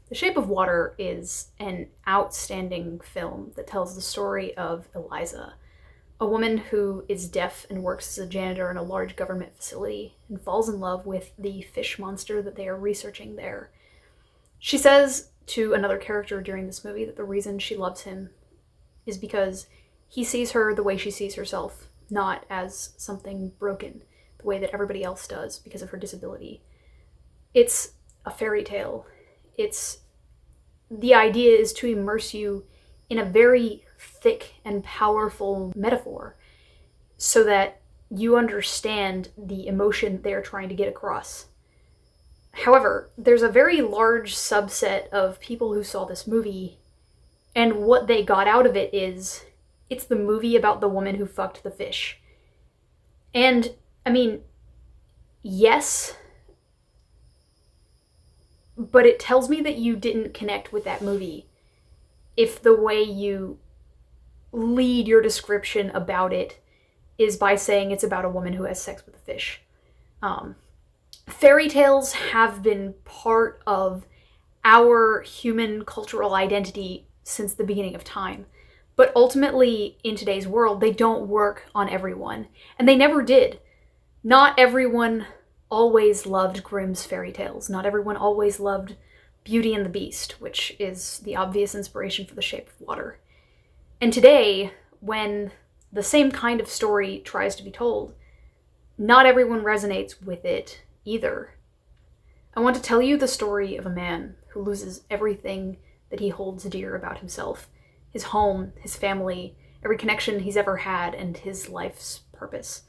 The Shape of Water is an outstanding film that tells the story of Eliza, a woman who is deaf and works as a janitor in a large government facility and falls in love with the fish monster that they are researching there. She says to another character during this movie that the reason she loves him is because he sees her the way she sees herself, not as something broken, the way that everybody else does because of her disability. It's a fairy tale. The idea is to immerse you in a very thick and powerful metaphor so that you understand the emotion they're trying to get across. However, there's a very large subset of people who saw this movie, and what they got out of it is, it's the movie about the woman who fucked the fish. And, I mean, yes, but it tells me that you didn't connect with that movie if the way you lead your description about it is by saying it's about a woman who has sex with a fish. Fairy tales have been part of our human cultural identity since the beginning of time. But ultimately, in today's world, they don't work on everyone. And they never did. Not everyone always loved Grimm's fairy tales. Not everyone always loved Beauty and the Beast, which is the obvious inspiration for The Shape of Water. And today, when the same kind of story tries to be told, not everyone resonates with it either. I want to tell you the story of a man who loses everything that he holds dear about himself. His home, his family, every connection he's ever had, and his life's purpose.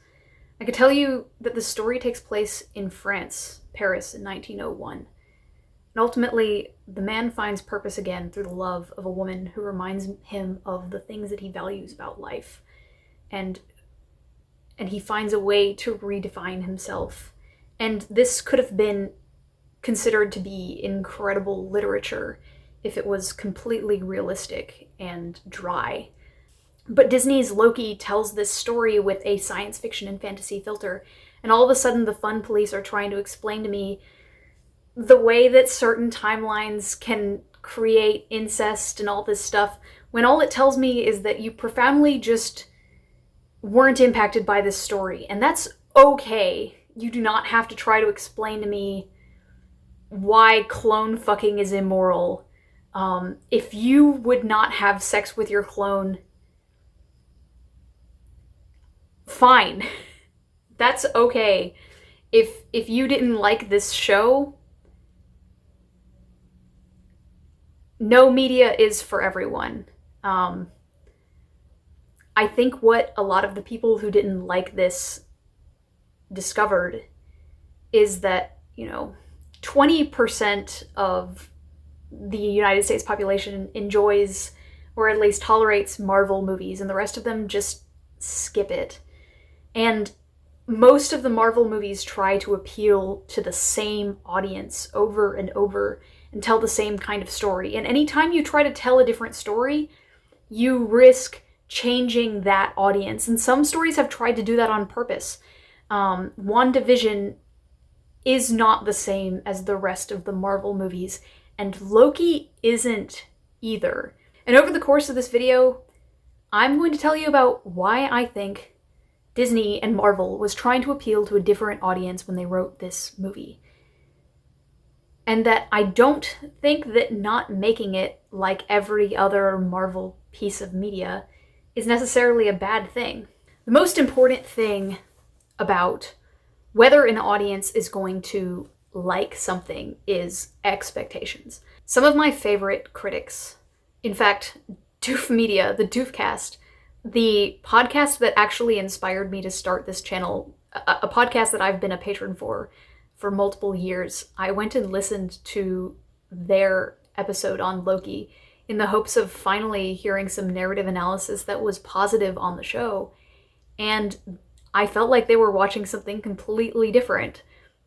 I could tell you that the story takes place in France, Paris, in 1901. And ultimately, the man finds purpose again through the love of a woman who reminds him of the things that he values about life. And he finds a way to redefine himself. And this could have been considered to be incredible literature if it was completely realistic and dry. But Disney's Loki tells this story with a science fiction and fantasy filter, and all of a sudden the fun police are trying to explain to me the way that certain timelines can create incest and all this stuff, when all it tells me is that you profoundly just weren't impacted by this story. And that's okay. You do not have to try to explain to me why clone fucking is immoral. If you would not have sex with your clone, fine. That's okay. If you didn't like this show, no media is for everyone. I think what a lot of the people who didn't like this discovered is that, 20% of the United States population enjoys, or at least tolerates, Marvel movies, and the rest of them just skip it. And most of the Marvel movies try to appeal to the same audience over and over and tell the same kind of story. And anytime you try to tell a different story, you risk changing that audience. And some stories have tried to do that on purpose. WandaVision is not the same as the rest of the Marvel movies, and Loki isn't either. And over the course of this video, I'm going to tell you about why I think Disney and Marvel was trying to appeal to a different audience when they wrote this movie. And that I don't think that not making it like every other Marvel piece of media is necessarily a bad thing. The most important thing about whether an audience is going to like something is expectations. Some of my favorite critics, in fact, Doof Media, the Doofcast, the podcast that actually inspired me to start this channel, a podcast that I've been a patron for multiple years. I went and listened to their episode on Loki in the hopes of finally hearing some narrative analysis that was positive on the show. And I felt like they were watching something completely different.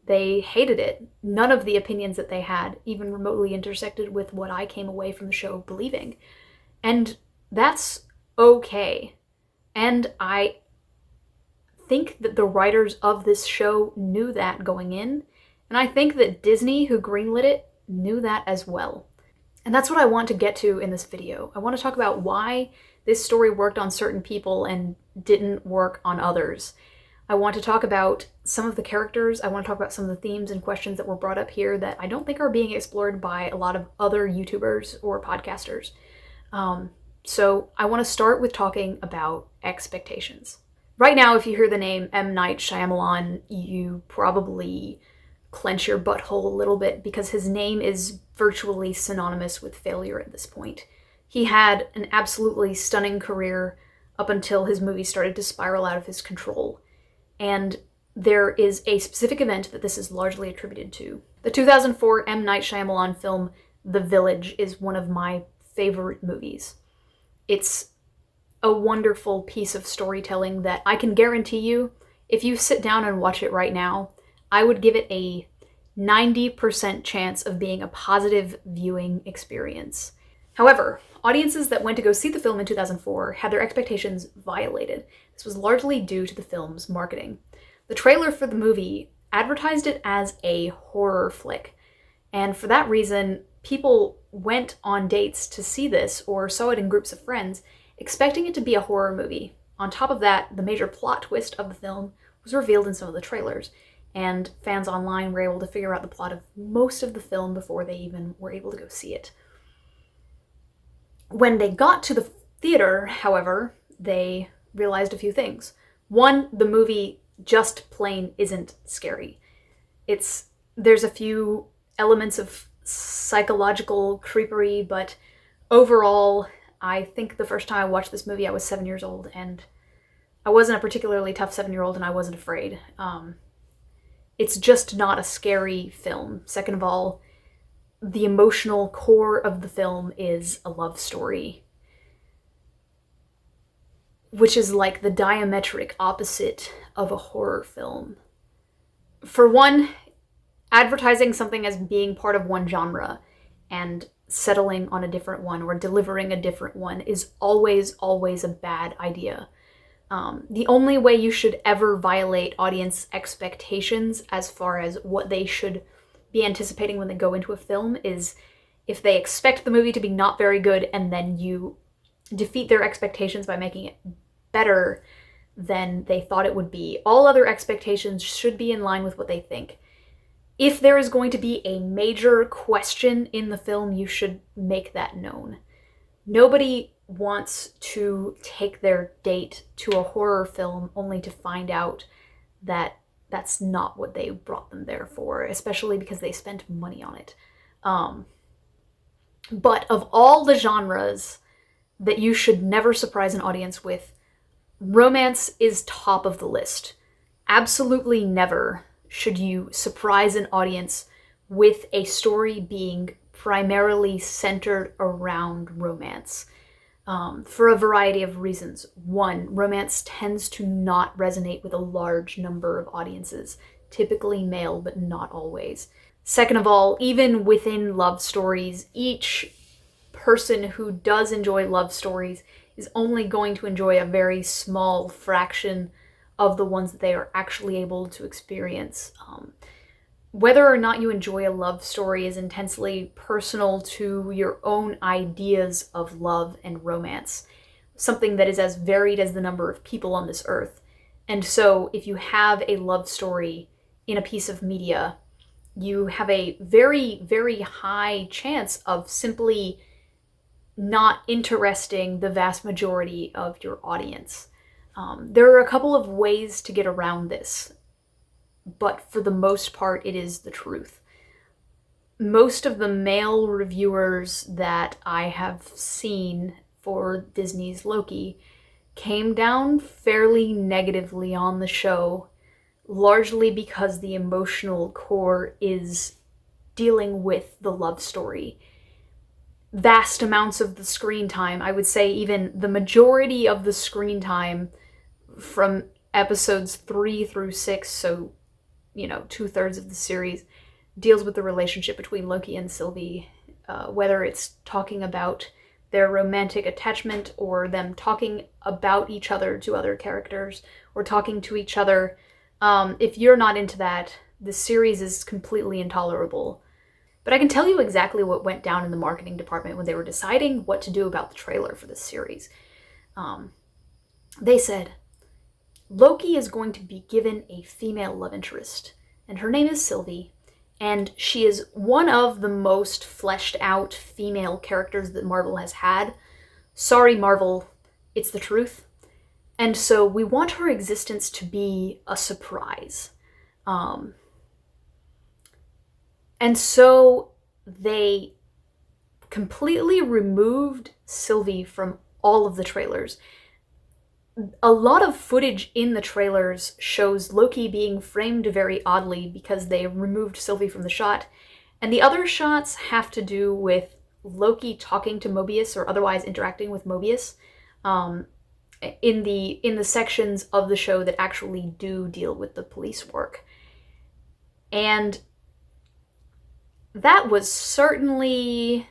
They hated it. None of the opinions that they had even remotely intersected with what I came away from the show believing. And that's okay. And I think that the writers of this show knew that going in, and I think that Disney, who greenlit it, knew that as well. And that's what I want to get to in this video. I want to talk about why this story worked on certain people and didn't work on others. I want to talk about some of the characters. I want to talk about some of the themes and questions that were brought up here that I don't think are being explored by a lot of other YouTubers or podcasters. So I want to start with talking about expectations. Right now, if you hear the name M. Night Shyamalan, you probably clench your butthole a little bit because his name is virtually synonymous with failure at this point. He had an absolutely stunning career up until his movies started to spiral out of his control. And there is a specific event that this is largely attributed to. The 2004 M. Night Shyamalan film, The Village, is one of my favorite movies. It's a wonderful piece of storytelling that I can guarantee you, if you sit down and watch it right now, I would give it a 90% chance of being a positive viewing experience. However, audiences that went to go see the film in 2004 had their expectations violated. This was largely due to the film's marketing. The trailer for the movie advertised it as a horror flick, and for that reason, people went on dates to see this or saw it in groups of friends, expecting it to be a horror movie. On top of that, the major plot twist of the film was revealed in some of the trailers, and fans online were able to figure out the plot of most of the film before they even were able to go see it. When they got to the theater, however, they realized a few things. One, the movie just plain isn't scary. There's a few elements of psychological creepery, but overall, I think the first time I watched this movie, I was 7 years old, and I wasn't a particularly tough 7-year-old, and I wasn't afraid. It's just not a scary film. Second of all, the emotional core of the film is a love story, which is like the diametric opposite of a horror film. For one, advertising something as being part of one genre and settling on a different one or delivering a different one is always a bad idea. The only way you should ever violate audience expectations as far as what they should be anticipating when they go into a film is if they expect the movie to be not very good and then you defeat their expectations by making it better than they thought it would be. All other expectations should be in line with what they think. If there is going to be a major question in the film, you should make that known. Nobody wants to take their date to a horror film only to find out that that's not what they brought them there for, especially because they spent money on it. But of all the genres that you should never surprise an audience with, romance is top of the list. Absolutely never should you surprise an audience with a story being primarily centered around romance. For a variety of reasons. One, romance tends to not resonate with a large number of audiences, typically male, but not always. Second of all, even within love stories, each person who does enjoy love stories is only going to enjoy a very small fraction of the ones that they are actually able to experience. Whether or not you enjoy a love story is intensely personal to your own ideas of love and romance, something that is as varied as the number of people on this earth. And so if you have a love story in a piece of media, you have a very high chance of simply not interesting the vast majority of your audience. There are a couple of ways to get around this, but for the most part, it is the truth. Most of the male reviewers that I have seen for Disney's Loki came down fairly negatively on the show, largely because the emotional core is dealing with the love story. Vast amounts of the screen time, I would say even the majority of the screen time from episodes 3 through 6, so 2/3 of the series, deals with the relationship between Loki and Sylvie, whether it's talking about their romantic attachment or them talking about each other to other characters or talking to each other. If you're not into that, the series is completely intolerable. But I can tell you exactly what went down in the marketing department when they were deciding what to do about the trailer for this series. They said, Loki is going to be given a female love interest, and her name is Sylvie, and she is one of the most fleshed out female characters that Marvel has had. Sorry, Marvel, it's the truth. And so we want her existence to be a surprise. And so they completely removed Sylvie from all of the trailers. A lot of footage in the trailers shows Loki being framed very oddly because they removed Sylvie from the shot. And the other shots have to do with Loki talking to Mobius or otherwise interacting with Mobius in the sections of the show that actually do deal with the police work. And that was certainly,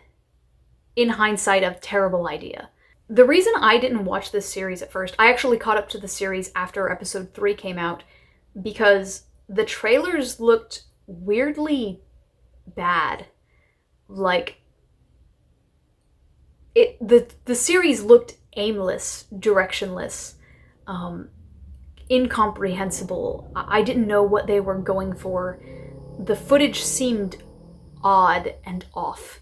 in hindsight, a terrible idea. The reason I didn't watch this series at first, I actually caught up to the series after episode 3 came out, because the trailers looked weirdly bad. Like, the series looked aimless, directionless, incomprehensible. I didn't know what they were going for. The footage seemed odd and off.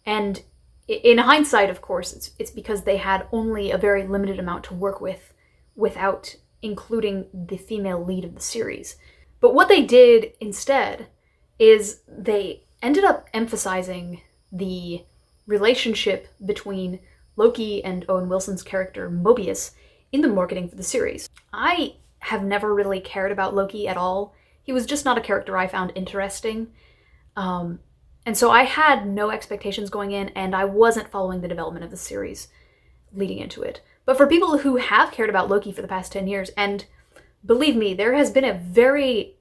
And in hindsight, of course, it's because they had only a very limited amount to work with without including the female lead of the series. But what they did instead is they ended up emphasizing the relationship between Loki and Owen Wilson's character Mobius in the marketing for the series. I have never really cared about Loki at all. He was just not a character I found interesting. And so I had no expectations going in, and I wasn't following the development of the series leading into it. But for people who have cared about Loki for the past 10 years, and believe me, there has been a very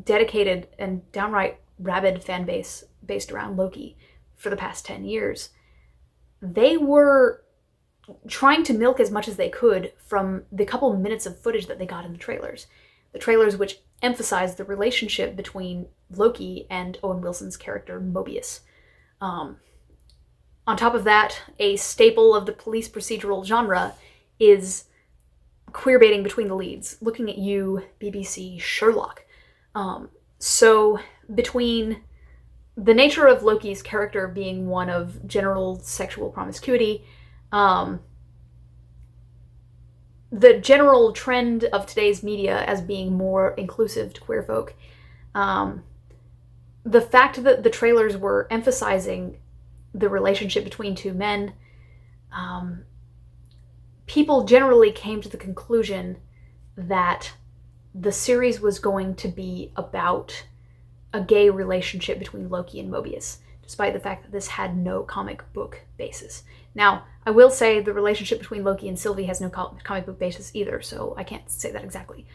dedicated and downright rabid fan base based around Loki for the past 10 years, they were trying to milk as much as they could from the couple minutes of footage that they got in the trailers. The trailers which emphasized the relationship between Loki and Owen Wilson's character Mobius. On top of that, a staple of the police procedural genre is queerbaiting between the leads. Looking at you, BBC, Sherlock. So between the nature of Loki's character being one of general sexual promiscuity, the general trend of today's media as being more inclusive to queer folk, the fact that the trailers were emphasizing the relationship between two men, people generally came to the conclusion that the series was going to be about a gay relationship between Loki and Mobius, despite the fact that this had no comic book basis. Now, I will say the relationship between Loki and Sylvie has no comic book basis either, so I can't say that exactly.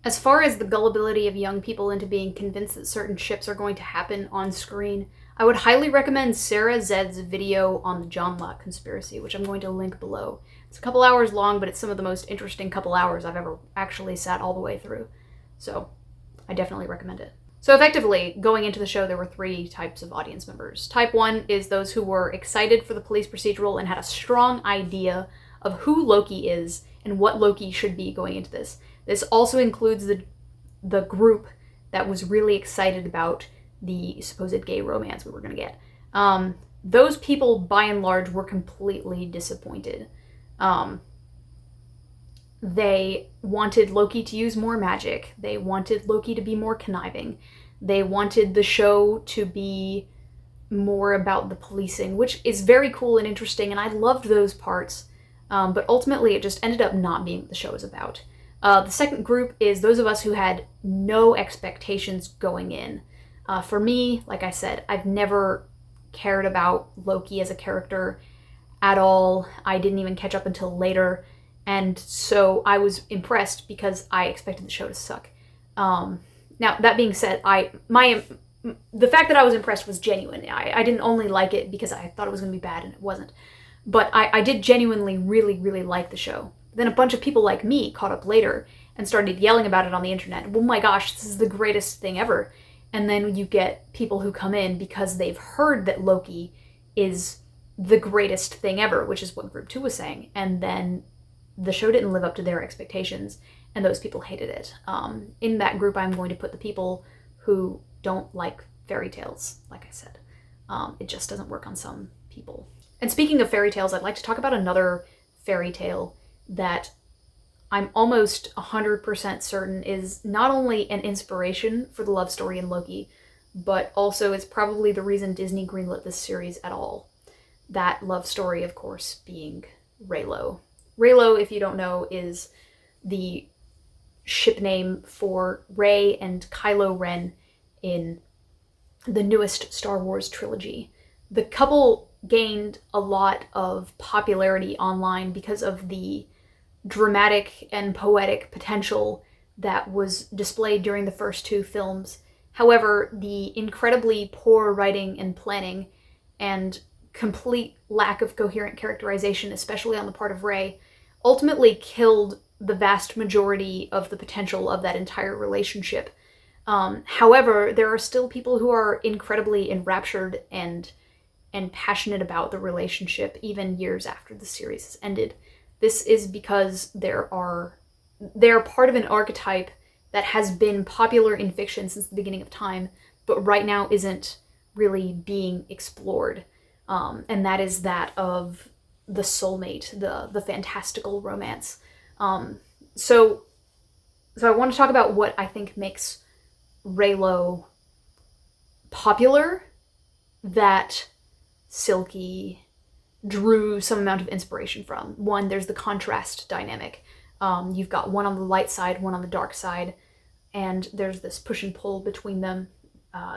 As far as the gullibility of young people into being convinced that certain ships are going to happen on screen, I would highly recommend Sarah Zed's video on the John Locke conspiracy, which I'm going to link below. It's a couple hours long, but it's some of the most interesting couple hours I've ever actually sat all the way through. So, I definitely recommend it. So effectively, going into the show, there were 3 types of audience members. Type 1 is those who were excited for the police procedural and had a strong idea of who Loki is and what Loki should be going into this. This also includes the group that was really excited about the supposed gay romance we were going to get. Those people, by and large, were completely disappointed. They wanted Loki to use more magic. They wanted Loki to be more conniving. They wanted the show to be more about the policing, which is very cool and interesting, and I loved those parts. But ultimately, it just ended up not being what the show is about. The second group is those of us who had no expectations going in. For me, like I said, I've never cared about Loki as a character at all. I didn't even catch up until later. And so I was impressed because I expected the show to suck. Now, that being said, the fact that I was impressed was genuine. I didn't only like it because I thought it was going to be bad, and it wasn't. But I did genuinely really, really like the show. Then a bunch of people like me caught up later and started yelling about it on the internet. Oh my gosh, this is the greatest thing ever. And then you get people who come in because they've heard that Loki is the greatest thing ever, which is what Group 2 was saying. And then the show didn't live up to their expectations, and those people hated it. In that group, I'm going to put the people who don't like fairy tales, like I said. It just doesn't work on some people. And speaking of fairy tales, I'd like to talk about another fairy tale that I'm almost 100% certain is not only an inspiration for the love story in Loki, but also is probably the reason Disney greenlit this series at all. That love story, of course, being Reylo. Reylo, if you don't know, is the ship name for Rey and Kylo Ren in the newest Star Wars trilogy. The couple gained a lot of popularity online because of the dramatic and poetic potential that was displayed during the first two films. However, the incredibly poor writing and planning and complete lack of coherent characterization, especially on the part of Rey, ultimately killed the vast majority of the potential of that entire relationship. However, there are still people who are incredibly enraptured and passionate about the relationship even years after the series has ended. This is because they're part of an archetype that has been popular in fiction since the beginning of time, but right now isn't really being explored. And that is that of the soulmate, the fantastical romance. So I want to talk about what I think makes Reylo popular, that Silky drew some amount of inspiration from. One, there's the contrast dynamic. You've got one on the light side, one on the dark side, and there's this push and pull between them.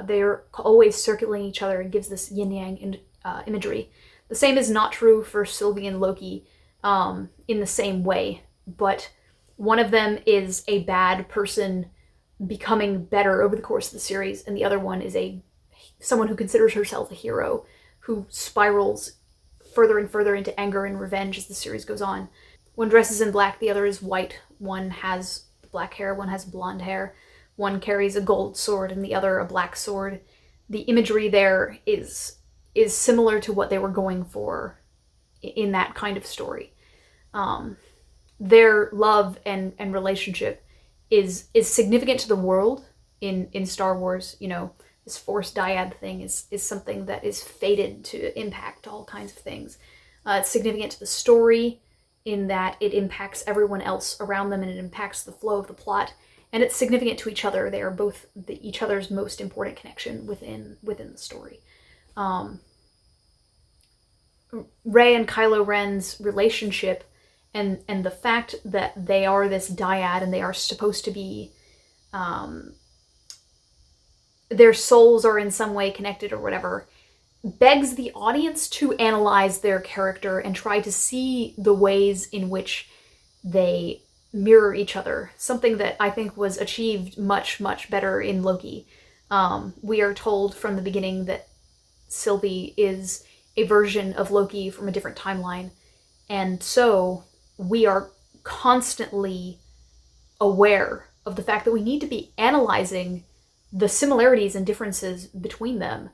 They're always circling each other and gives this yin-yang imagery. The same is not true for Sylvie and Loki in the same way, but one of them is a bad person becoming better over the course of the series, and the other one is someone who considers herself a hero, who spirals further and further into anger and revenge as the series goes on. One dresses in black, the other is white. One has black hair, one has blonde hair. One carries a gold sword and the other a black sword. The imagery there is similar to what they were going for in that kind of story. Their love and relationship is significant to the world in Star Wars. You know, this Force dyad thing is something that is fated to impact all kinds of things. It's significant to the story in that it impacts everyone else around them and it impacts the flow of the plot. And it's significant to each other. They are both each other's most important connection within the story. Rey and Kylo Ren's relationship and the fact that they are this dyad and they are supposed to be their souls are in some way connected or whatever, begs the audience to analyze their character and try to see the ways in which they mirror each other. Something that I think was achieved much, much better in Loki. We are told from the beginning that Sylvie is a version of Loki from a different timeline. And so we are constantly aware of the fact that we need to be analyzing the similarities and differences between them,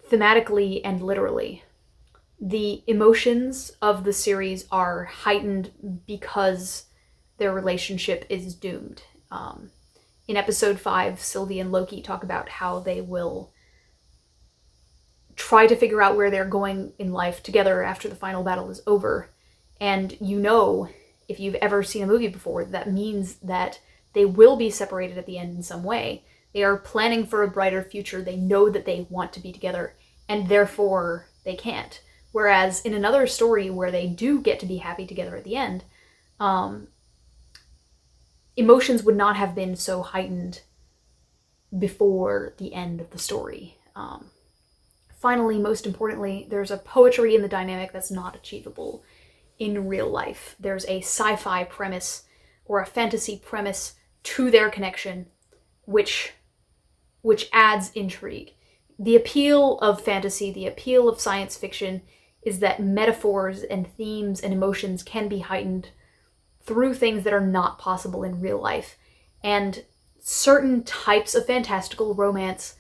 thematically and literally. The emotions of the series are heightened because their relationship is doomed. In episode 5, Sylvie and Loki talk about how they will try to figure out where they're going in life together after the final battle is over. And you know, if you've ever seen a movie before, that means that they will be separated at the end in some way. They are planning for a brighter future. They know that they want to be together, and therefore they can't. Whereas in another story where they do get to be happy together at the end, emotions would not have been so heightened before the end of the story. Finally, most importantly, there's a poetry in the dynamic that's not achievable in real life. There's a sci-fi premise or a fantasy premise to their connection, which adds intrigue. The appeal of fantasy, the appeal of science fiction, is that metaphors and themes and emotions can be heightened through things that are not possible in real life. And certain types of fantastical romance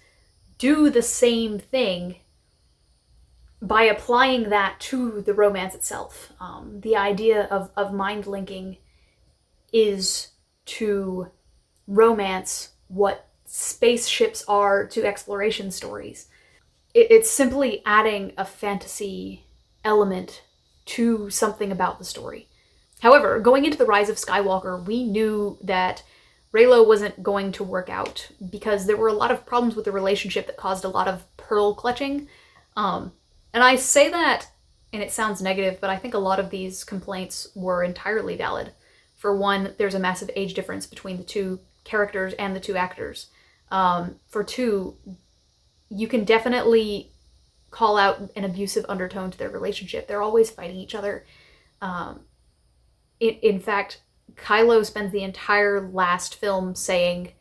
do the same thing by applying that to the romance itself. The idea of mind linking is to romance what spaceships are to exploration stories. It's simply adding a fantasy element to something about the story. However, going into The Rise of Skywalker, we knew that Reylo wasn't going to work out because there were a lot of problems with the relationship that caused a lot of pearl clutching. And I say that, and it sounds negative, but I think a lot of these complaints were entirely valid. For one, there's a massive age difference between the two characters and the two actors. For two, you can definitely call out an abusive undertone to their relationship. They're always fighting each other. In fact, Kylo spends the entire last film saying,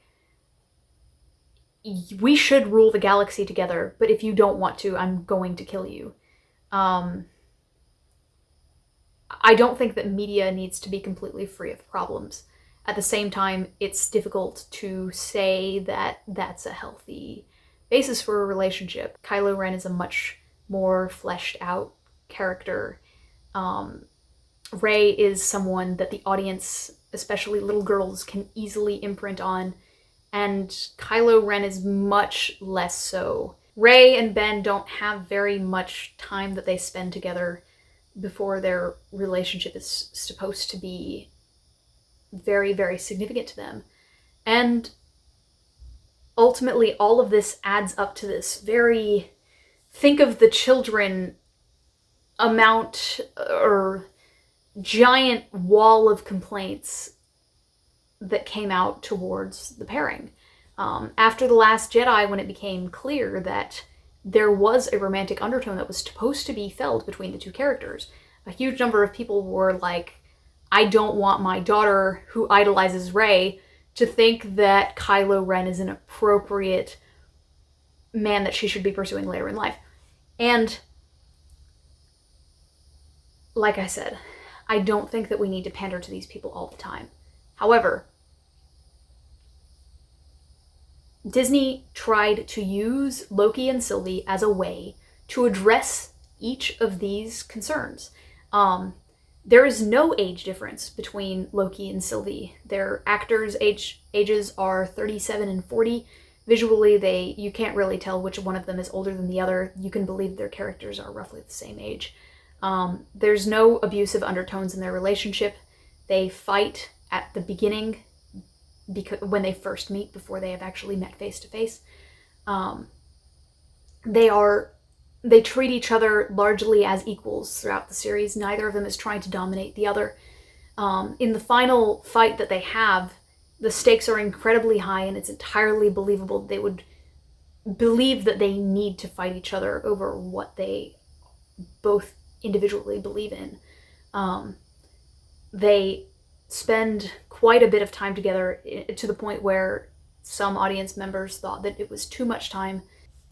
we should rule the galaxy together, but if you don't want to, I'm going to kill you. I don't think that media needs to be completely free of problems. At the same time, it's difficult to say that that's a healthy basis for a relationship. Kylo Ren is a much more fleshed out character. Rey is someone that the audience, especially little girls, can easily imprint on, and Kylo Ren is much less so. Rey and Ben don't have very much time that they spend together before their relationship is supposed to be very, very significant to them. And ultimately, all of this adds up to this very think of the children amount or giant wall of complaints that came out towards the pairing. After The Last Jedi, when it became clear that there was a romantic undertone that was supposed to be felt between the two characters, a huge number of people were like, I don't want my daughter, who idolizes Rey, to think that Kylo Ren is an appropriate man that she should be pursuing later in life. And like I said, I don't think that we need to pander to these people all the time. However, Disney tried to use Loki and Sylvie as a way to address each of these concerns. There is no age difference between Loki and Sylvie. Their actors' ages are 37 and 40. Visually, you can't really tell which one of them is older than the other. You can believe their characters are roughly the same age. There's no abusive undertones in their relationship. They fight at the beginning when they first meet, before they have actually met face to face. They treat each other largely as equals throughout the series. Neither of them is trying to dominate the other. In the final fight that they have, the stakes are incredibly high, and it's entirely believable that they would believe that they need to fight each other over what they both individually believe in. They spend quite a bit of time together, to the point where some audience members thought that it was too much time.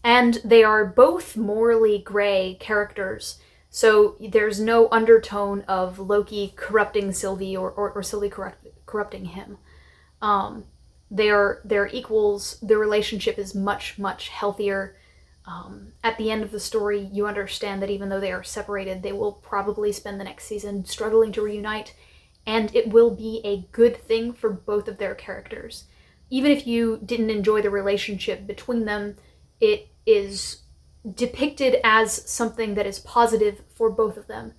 And they are both morally gray characters, so there's no undertone of Loki corrupting Sylvie or Sylvie corrupting him. They're equals. Their relationship is much, much healthier. At the end of the story, you understand that even though they are separated, they will probably spend the next season struggling to reunite, and it will be a good thing for both of their characters. Even if you didn't enjoy the relationship between them, it is depicted as something that is positive for both of them.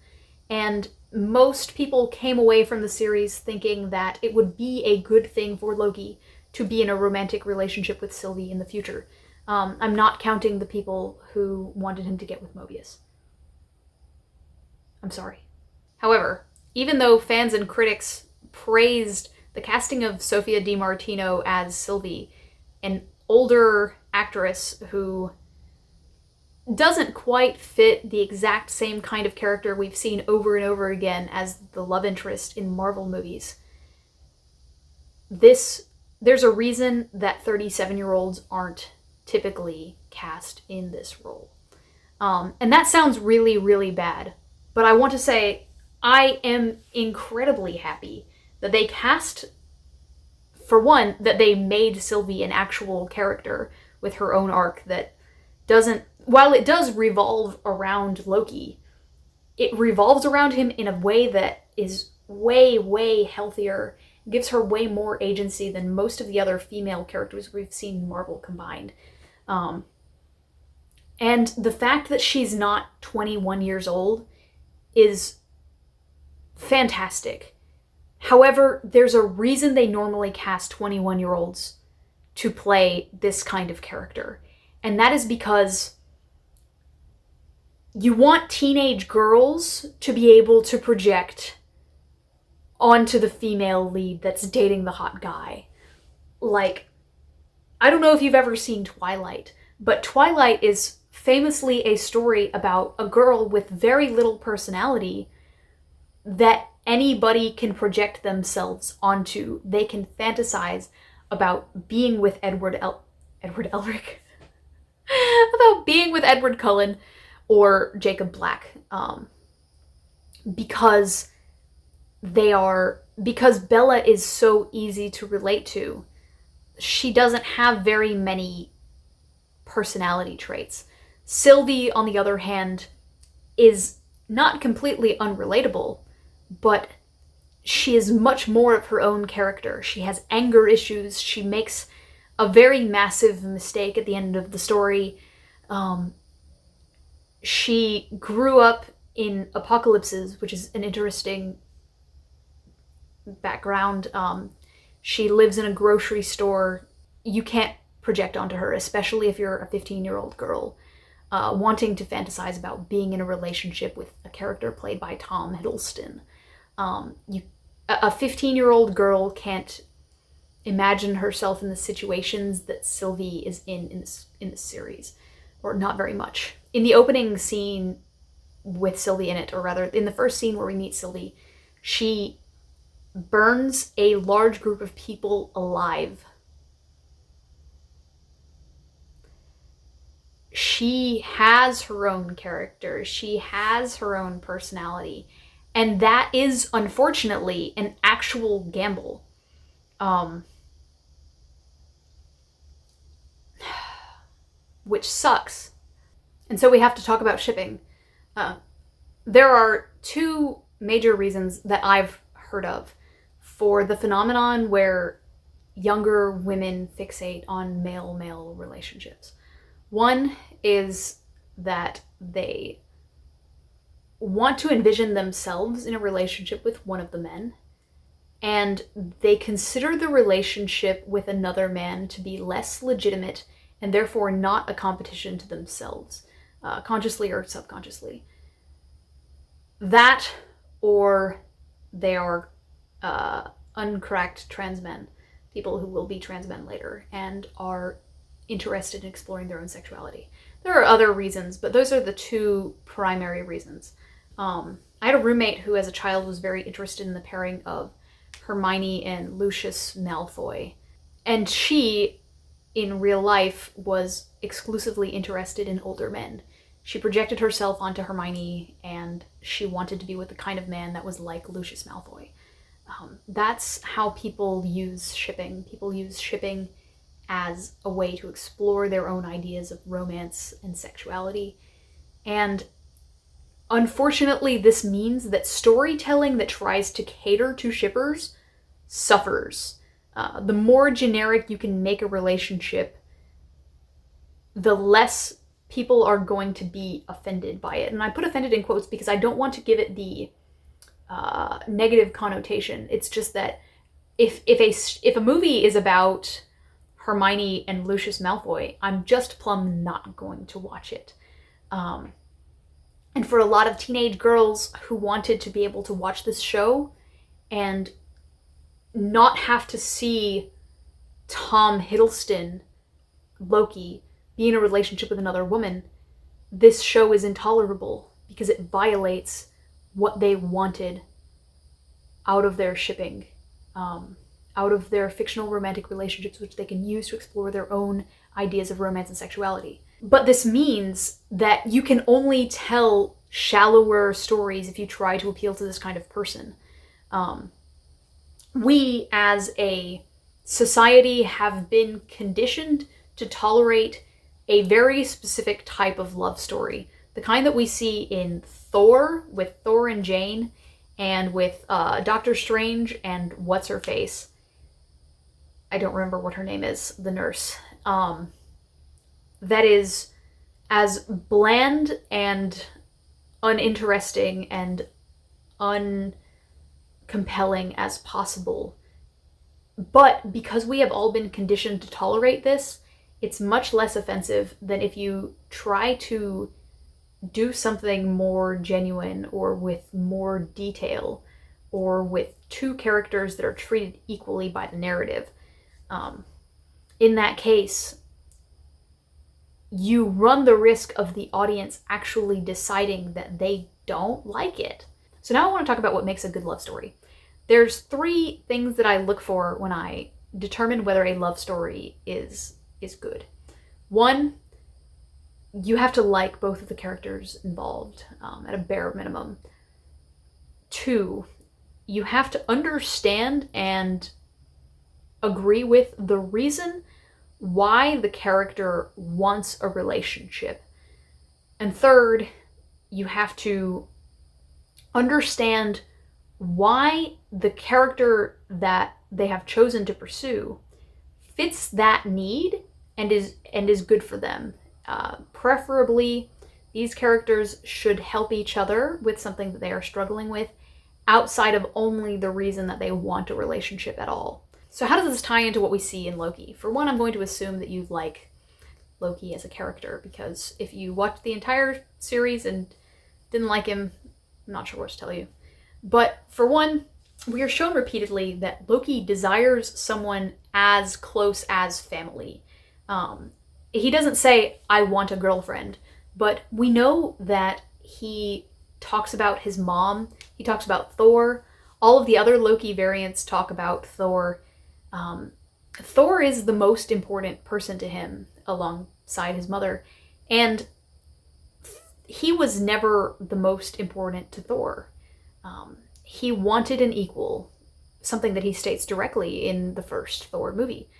And most people came away from the series thinking that it would be a good thing for Loki to be in a romantic relationship with Sylvie in the future. I'm not counting the people who wanted him to get with Mobius. I'm sorry. However, even though fans and critics praised the casting of Sophia DiMartino as Sylvie, an older actress who doesn't quite fit the exact same kind of character we've seen over and over again as the love interest in Marvel movies, there's a reason that 37-year-olds aren't typically cast in this role. And that sounds really, really bad, but I want to say I am incredibly happy that they cast for one, that they made Sylvie an actual character with her own arc that doesn't, while it does revolve around Loki, it revolves around him in a way that is way, way healthier, gives her way more agency than most of the other female characters we've seen in Marvel combined. And the fact that she's not 21 years old is fantastic. However, there's a reason they normally cast 21-year-olds to play this kind of character. And that is because you want teenage girls to be able to project onto the female lead that's dating the hot guy. Like, I don't know if you've ever seen Twilight, but Twilight is famously a story about a girl with very little personality that anybody can project themselves onto. They can fantasize about being with Edward Elric, about being with Edward Cullen or Jacob Black, because Bella is so easy to relate to. She doesn't have very many personality traits. Sylvie, on the other hand, is not completely unrelatable, but she is much more of her own character. She has anger issues. She makes a very massive mistake at the end of the story. She grew up in apocalypses, which is an interesting background. She lives in a grocery store. You can't project onto her, especially if you're a 15-year-old girl wanting to fantasize about being in a relationship with a character played by Tom Hiddleston. A 15-year-old girl can't imagine herself in the situations that Sylvie is in this series, or not very much. In the opening scene with Sylvie in it, or rather in the first scene where we meet Sylvie, she burns a large group of people alive. She has her own character. She has her own personality. And that is, unfortunately, an actual gamble. Which sucks. And so we have to talk about shipping. There are two major reasons that I've heard of for the phenomenon where younger women fixate on male-male relationships. One is that they want to envision themselves in a relationship with one of the men, and they consider the relationship with another man to be less legitimate and therefore not a competition to themselves, consciously or subconsciously. That, or they are uncracked trans men, people who will be trans men later, and are interested in exploring their own sexuality. There are other reasons, but those are the two primary reasons. I had a roommate who as a child was very interested in the pairing of Hermione and Lucius Malfoy. And she, in real life, was exclusively interested in older men. She projected herself onto Hermione, and she wanted to be with the kind of man that was like Lucius Malfoy. That's how people use shipping. People use shipping as a way to explore their own ideas of romance and sexuality. And unfortunately, this means that storytelling that tries to cater to shippers suffers. The more generic you can make a relationship, the less people are going to be offended by it. And I put offended in quotes because I don't want to give it the negative connotation. It's just that if a movie is about Hermione and Lucius Malfoy, I'm just plumb not going to watch it. And for a lot of teenage girls who wanted to be able to watch this show and not have to see Tom Hiddleston, Loki, be in a relationship with another woman, this show is intolerable because it violates what they wanted out of their shipping, out of their fictional romantic relationships, which they can use to explore their own ideas of romance and sexuality. But this means that you can only tell shallower stories if you try to appeal to this kind of person. We, as a society have been conditioned to tolerate a very specific type of love story. The kind that we see in Thor, with Thor and Jane, and with Doctor Strange and what's-her-face. I don't remember what her name is, the nurse. That is as bland and uninteresting and uncompelling as possible. But because we have all been conditioned to tolerate this, it's much less offensive than if you try to do something more genuine or with more detail or with two characters that are treated equally by the narrative. In that case, you run the risk of the audience actually deciding that they don't like it. So now I want to talk about what makes a good love story. There's 3 things that I look for when I determine whether a love story is good. 1, you have to like both of the characters involved, at a bare minimum. 2, you have to understand and agree with the reason why the character wants a relationship. And 3rd, you have to understand why the character that they have chosen to pursue fits that need and is good for them. Preferably, these characters should help each other with something that they are struggling with, outside of only the reason that they want a relationship at all. So how does this tie into what we see in Loki? For one, I'm going to assume that you like Loki as a character, because if you watched the entire series and didn't like him, I'm not sure what to tell you. But for one, we are shown repeatedly that Loki desires someone as close as family. He doesn't say, I want a girlfriend, but we know that he talks about his mom, he talks about Thor, all of the other Loki variants talk about Thor. Thor is the most important person to him alongside his mother, and he was never the most important to Thor. He wanted an equal, something that he states directly in the first Thor movie,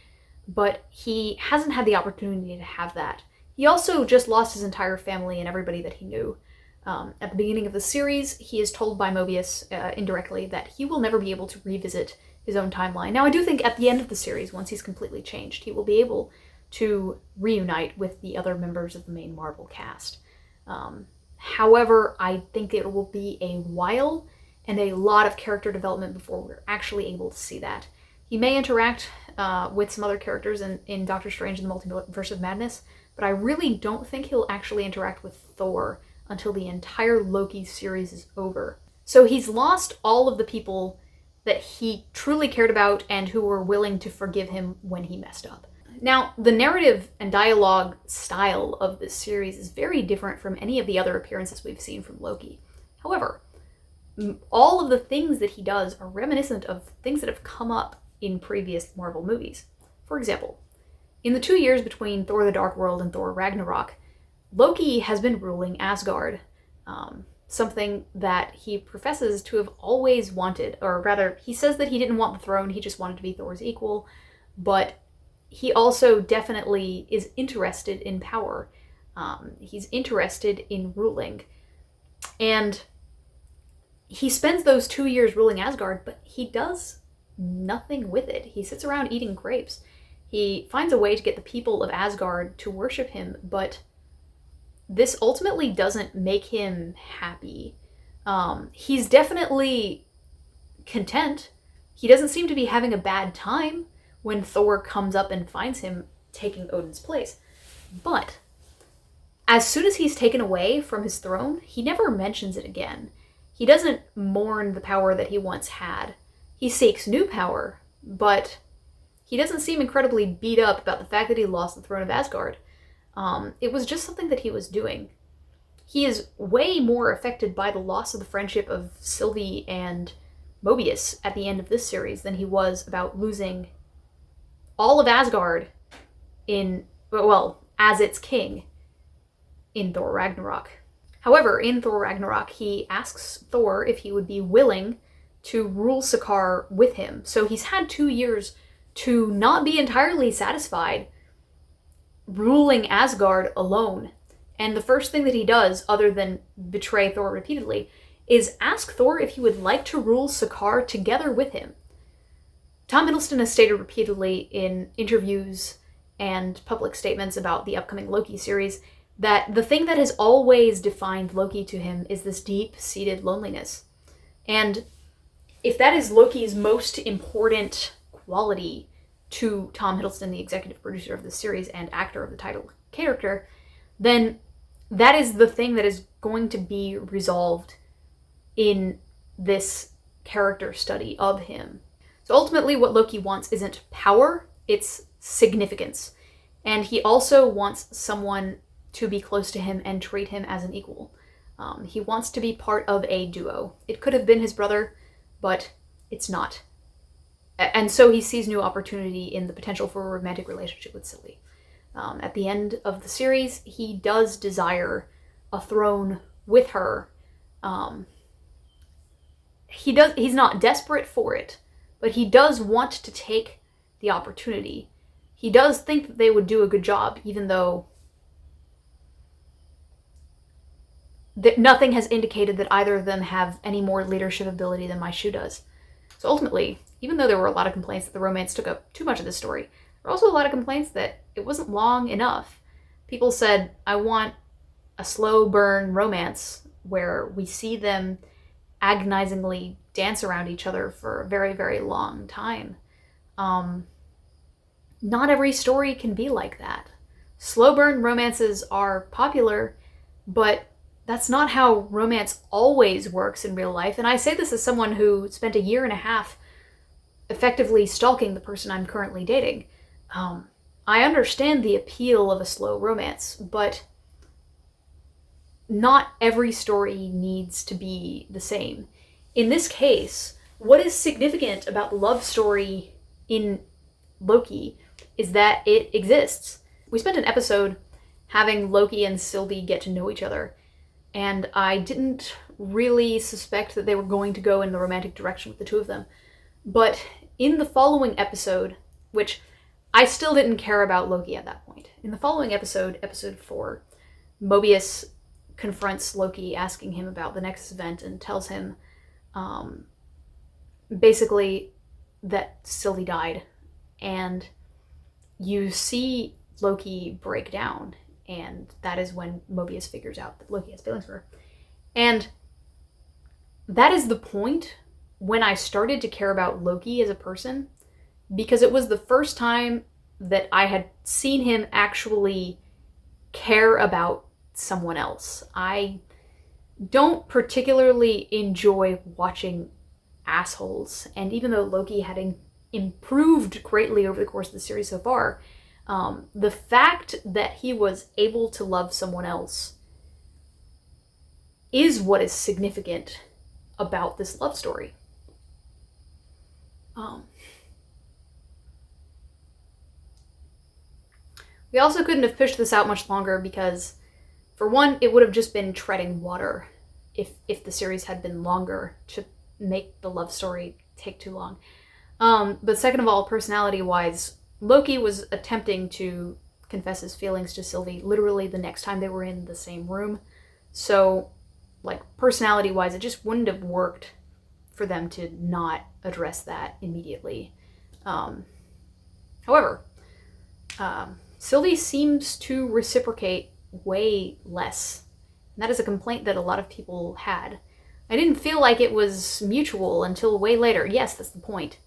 but he hasn't had the opportunity to have that. He also just lost his entire family and everybody that he knew. At the beginning of the series, he is told by Mobius, indirectly, that he will never be able to revisit his own timeline. Now, I do think at the end of the series, once he's completely changed, he will be able to reunite with the other members of the main Marvel cast. However, I think it will be a while and a lot of character development before we're actually able to see that. He may interact with some other characters in Doctor Strange and the Multiverse of Madness, but I really don't think he'll actually interact with Thor until the entire Loki series is over. So he's lost all of the people that he truly cared about and who were willing to forgive him when he messed up. Now, the narrative and dialogue style of this series is very different from any of the other appearances we've seen from Loki. However, all of the things that he does are reminiscent of things that have come up in previous Marvel movies. For example, in the 2 years between Thor the Dark World and Thor Ragnarok, Loki has been ruling Asgard, something that he professes to have always wanted, or rather, he says that he didn't want the throne, he just wanted to be Thor's equal, but he also definitely is interested in power. He's interested in ruling. And he spends those 2 years ruling Asgard, but he does nothing with it. He sits around eating grapes. He finds a way to get the people of Asgard to worship him, but this ultimately doesn't make him happy. He's definitely content. He doesn't seem to be having a bad time when Thor comes up and finds him taking Odin's place. But as soon as he's taken away from his throne, he never mentions it again. He doesn't mourn the power that he once had. He seeks new power, but he doesn't seem incredibly beat up about the fact that he lost the throne of Asgard. It was just something that he was doing. He is way more affected by the loss of the friendship of Sylvie and Mobius at the end of this series than he was about losing all of Asgard as its king in Thor Ragnarok. However, in Thor Ragnarok, he asks Thor if he would be willing to rule Sakaar with him. So he's had 2 years to not be entirely satisfied ruling Asgard alone. And the first thing that he does, other than betray Thor repeatedly, is ask Thor if he would like to rule Sakaar together with him. Tom Hiddleston has stated repeatedly in interviews and public statements about the upcoming Loki series that the thing that has always defined Loki to him is this deep-seated loneliness. And if that is Loki's most important quality to Tom Hiddleston, the executive producer of the series and actor of the title character, then that is the thing that is going to be resolved in this character study of him. So ultimately what Loki wants isn't power, it's significance. And he also wants someone to be close to him and treat him as an equal. He wants to be part of a duo. It could have been his brother, but it's not. And so he sees new opportunity in the potential for a romantic relationship with Sylvie. At the end of the series, he does desire a throne with her. He's not desperate for it, but he does want to take the opportunity. He does think that they would do a good job, even though nothing has indicated that either of them have any more leadership ability than Maishu does. So ultimately, even though there were a lot of complaints that the romance took up too much of the story, there were also a lot of complaints that it wasn't long enough. People said, I want a slow burn romance where we see them agonizingly dance around each other for a very, very long time. Not every story can be like that. Slow burn romances are popular, but that's not how romance always works in real life. And I say this as someone who spent 1.5 years effectively stalking the person I'm currently dating. I understand the appeal of a slow romance, but not every story needs to be the same. In this case, what is significant about the love story in Loki is that it exists. We spent an episode having Loki and Sylvie get to know each other, and I didn't really suspect that they were going to go in the romantic direction with the two of them. But in the following episode, which I still didn't care about Loki at that point, in the following episode, episode 4, Mobius confronts Loki, asking him about the Nexus event, and tells him basically that Sylvie died. And you see Loki break down, and that is when Mobius figures out that Loki has feelings for her. And that is the point when I started to care about Loki as a person, because it was the first time that I had seen him actually care about someone else. I don't particularly enjoy watching assholes, and even though Loki had improved greatly over the course of the series so far, the fact that he was able to love someone else is what is significant about this love story. We also couldn't have pushed this out much longer because, for one, it would have just been treading water if the series had been longer to make the love story take too long. But second of all, personality-wise, Loki was attempting to confess his feelings to Sylvie literally the next time they were in the same room. So, personality-wise, it just wouldn't have worked for them to not address that immediately. However, Sylvie seems to reciprocate way less. And that is a complaint that a lot of people had. I didn't feel like it was mutual until way later. Yes, that's the point.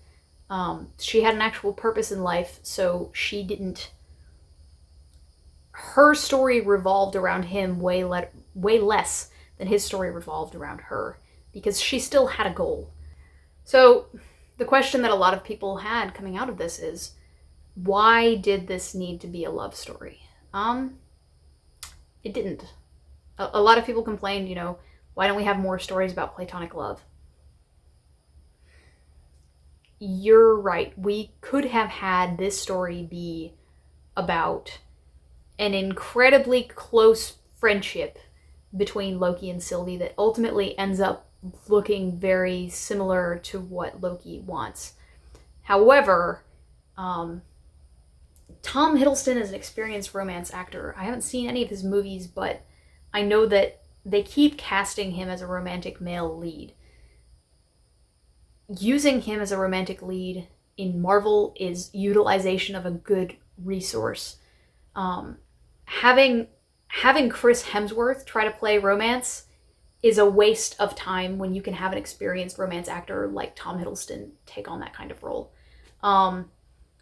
She had an actual purpose in life, so she didn't... Her story revolved around him way less than his story revolved around her, because she still had a goal. So, the question that a lot of people had coming out of this is, why did this need to be a love story? It didn't. A lot of people complained, why don't we have more stories about platonic love? You're right. We could have had this story be about an incredibly close friendship between Loki and Sylvie that ultimately ends up looking very similar to what Loki wants. However, Um, Tom Hiddleston is an experienced romance actor. I haven't seen any of his movies, but I know that they keep casting him as a romantic male lead. Using him as a romantic lead in Marvel is utilization of a good resource. Having Chris Hemsworth try to play romance is a waste of time when you can have an experienced romance actor like Tom Hiddleston take on that kind of role.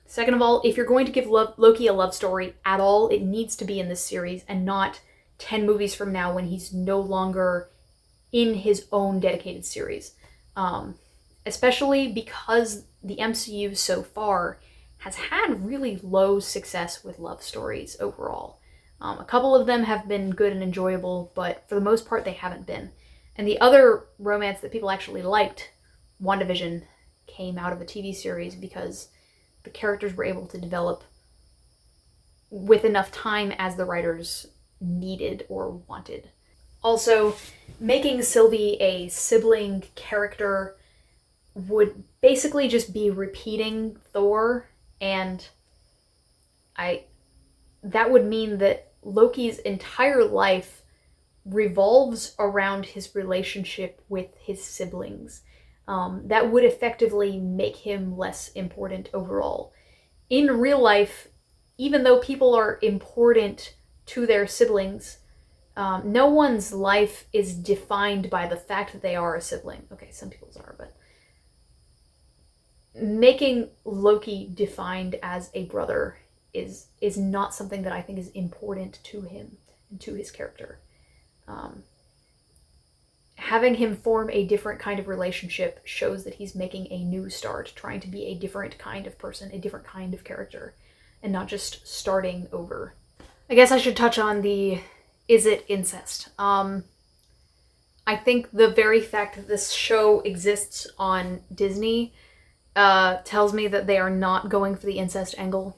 Second of all, if you're going to give Loki a love story at all, it needs to be in this series and not 10 movies from now when he's no longer in his own dedicated series. Especially because the MCU so far has had really low success with love stories overall. A couple of them have been good and enjoyable, but for the most part, they haven't been. And the other romance that people actually liked, WandaVision, came out of a TV series because the characters were able to develop with enough time as the writers needed or wanted. Also, making Sylvie a sibling character would basically just be repeating Thor, and that would mean that Loki's entire life revolves around his relationship with his siblings. That would effectively make him less important overall. In real life, even though people are important to their siblings, no one's life is defined by the fact that they are a sibling. Okay, some people's are, but making Loki defined as a brother is not something that I think is important to him and to his character. Having him form a different kind of relationship shows that he's making a new start, trying to be a different kind of person, a different kind of character, and not just starting over. I guess I should touch on the is it incest? I think the very fact that this show exists on Disney tells me that they are not going for the incest angle.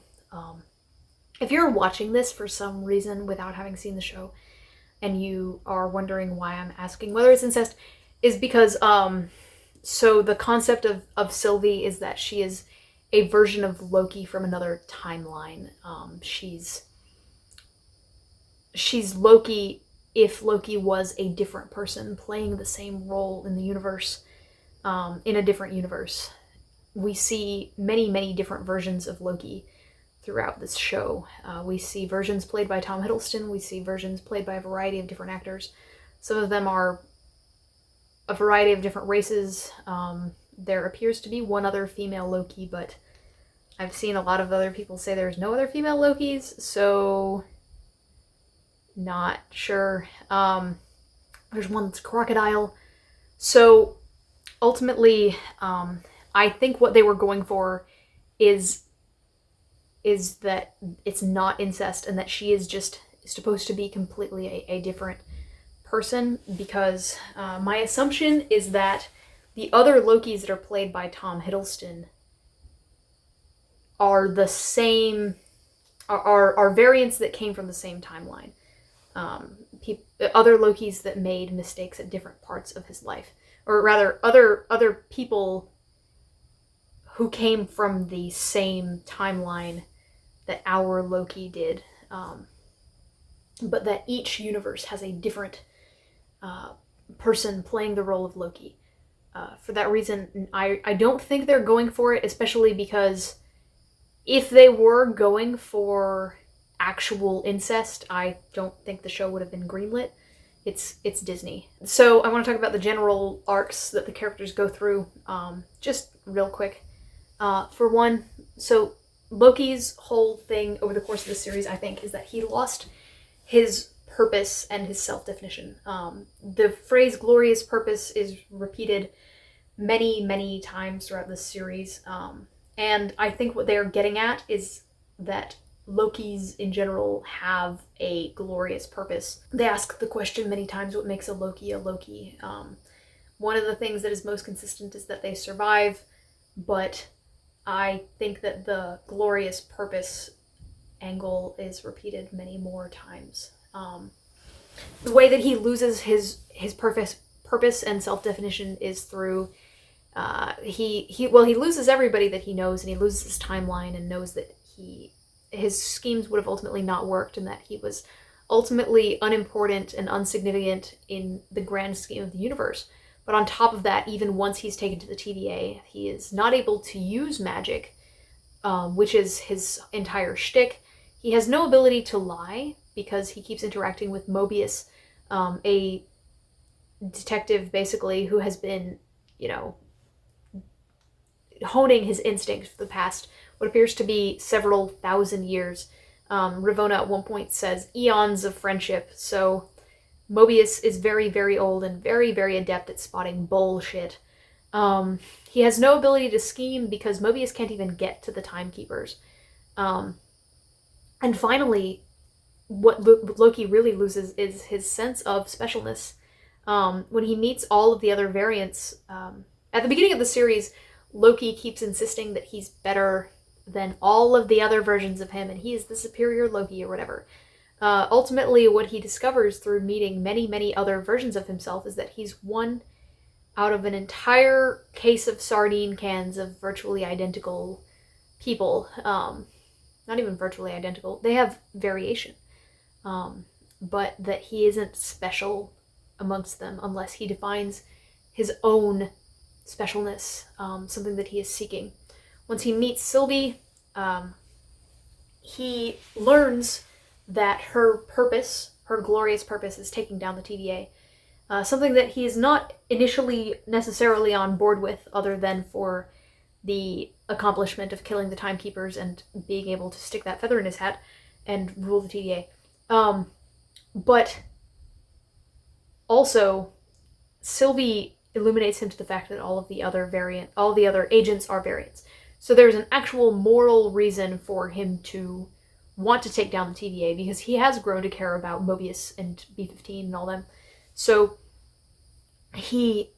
If you're watching this for some reason without having seen the show, and you are wondering why I'm asking whether it's incest, is because, so the concept of Sylvie is that she is a version of Loki from another timeline. She's Loki if Loki was a different person playing the same role in the universe, in a different universe. We see many, many different versions of Loki throughout this show. We see versions played by Tom Hiddleston. We see versions played by a variety of different actors. Some of them are a variety of different races. There appears to be one other female Loki, but I've seen a lot of other people say there's no other female Lokis, so not sure. There's one that's crocodile. So ultimately, I think what they were going for is that it's not incest and that she is just supposed to be completely a different person, because my assumption is that the other Lokis that are played by Tom Hiddleston are the same, are variants that came from the same timeline. Other Lokis that made mistakes at different parts of his life, or rather other people who came from the same timeline that our Loki did, but that each universe has a different person playing the role of Loki. For that reason, I don't think they're going for it, especially because if they were going for actual incest, I don't think the show would have been greenlit. It's Disney. So I want to talk about the general arcs that the characters go through, just real quick. For one, so Loki's whole thing over the course of the series, I think, is that he lost his purpose and his self-definition. The phrase glorious purpose is repeated many, many times throughout this series. And I think what they're getting at is that Lokis in general have a glorious purpose. They ask the question many times, what makes a Loki a Loki? One of the things that is most consistent is that they survive, but I think that the glorious purpose angle is repeated many more times. The way that he loses his purpose and self-definition is through He loses everybody that he knows, and he loses his timeline, and knows that his schemes would have ultimately not worked, and that he was ultimately unimportant and insignificant in the grand scheme of the universe. But on top of that, even once he's taken to the TVA, he is not able to use magic, which is his entire shtick. He has no ability to lie because he keeps interacting with Mobius, a detective basically who has been, honing his instincts for the past what appears to be several thousand years. Ravonna at one point says eons of friendship, so Mobius is very, very old and very, very adept at spotting bullshit. He has no ability to scheme because Mobius can't even get to the Timekeepers. And finally, what Loki really loses is his sense of specialness. When he meets all of the other variants, at the beginning of the series, Loki keeps insisting that he's better than all of the other versions of him, and he is the superior Loki or whatever. Ultimately, what he discovers through meeting many, many other versions of himself is that he's one out of an entire case of sardine cans of virtually identical people. Not even virtually identical. They have variation. But that he isn't special amongst them unless he defines his own specialness, something that he is seeking. Once he meets Sylvie, he learns that her purpose, her glorious purpose, is taking down the TVA. Something that he is not initially necessarily on board with, other than for the accomplishment of killing the Timekeepers and being able to stick that feather in his hat and rule the TVA. But also, Sylvie illuminates him to the fact that all the other agents are variants. So there's an actual moral reason for him to want to take down the TVA, because he has grown to care about Mobius and B-15 and all them. So he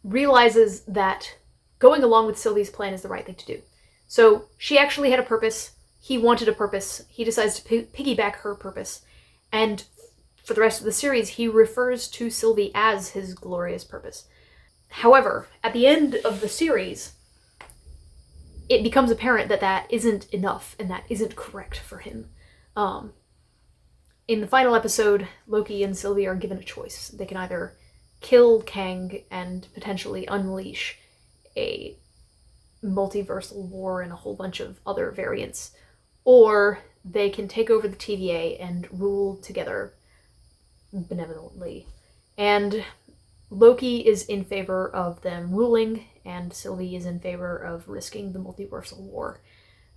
realizes that going along with Sylvie's plan is the right thing to do. So she actually had a purpose. He wanted a purpose. He decides to piggyback her purpose. And for the rest of the series, he refers to Sylvie as his glorious purpose. However, at the end of the series, it becomes apparent that that isn't enough and that isn't correct for him. In the final episode, Loki and Sylvie are given a choice. They can either kill Kang and potentially unleash a multiversal war and a whole bunch of other variants, or they can take over the TVA and rule together benevolently. And Loki is in favor of them ruling, and Sylvie is in favor of risking the multiversal war,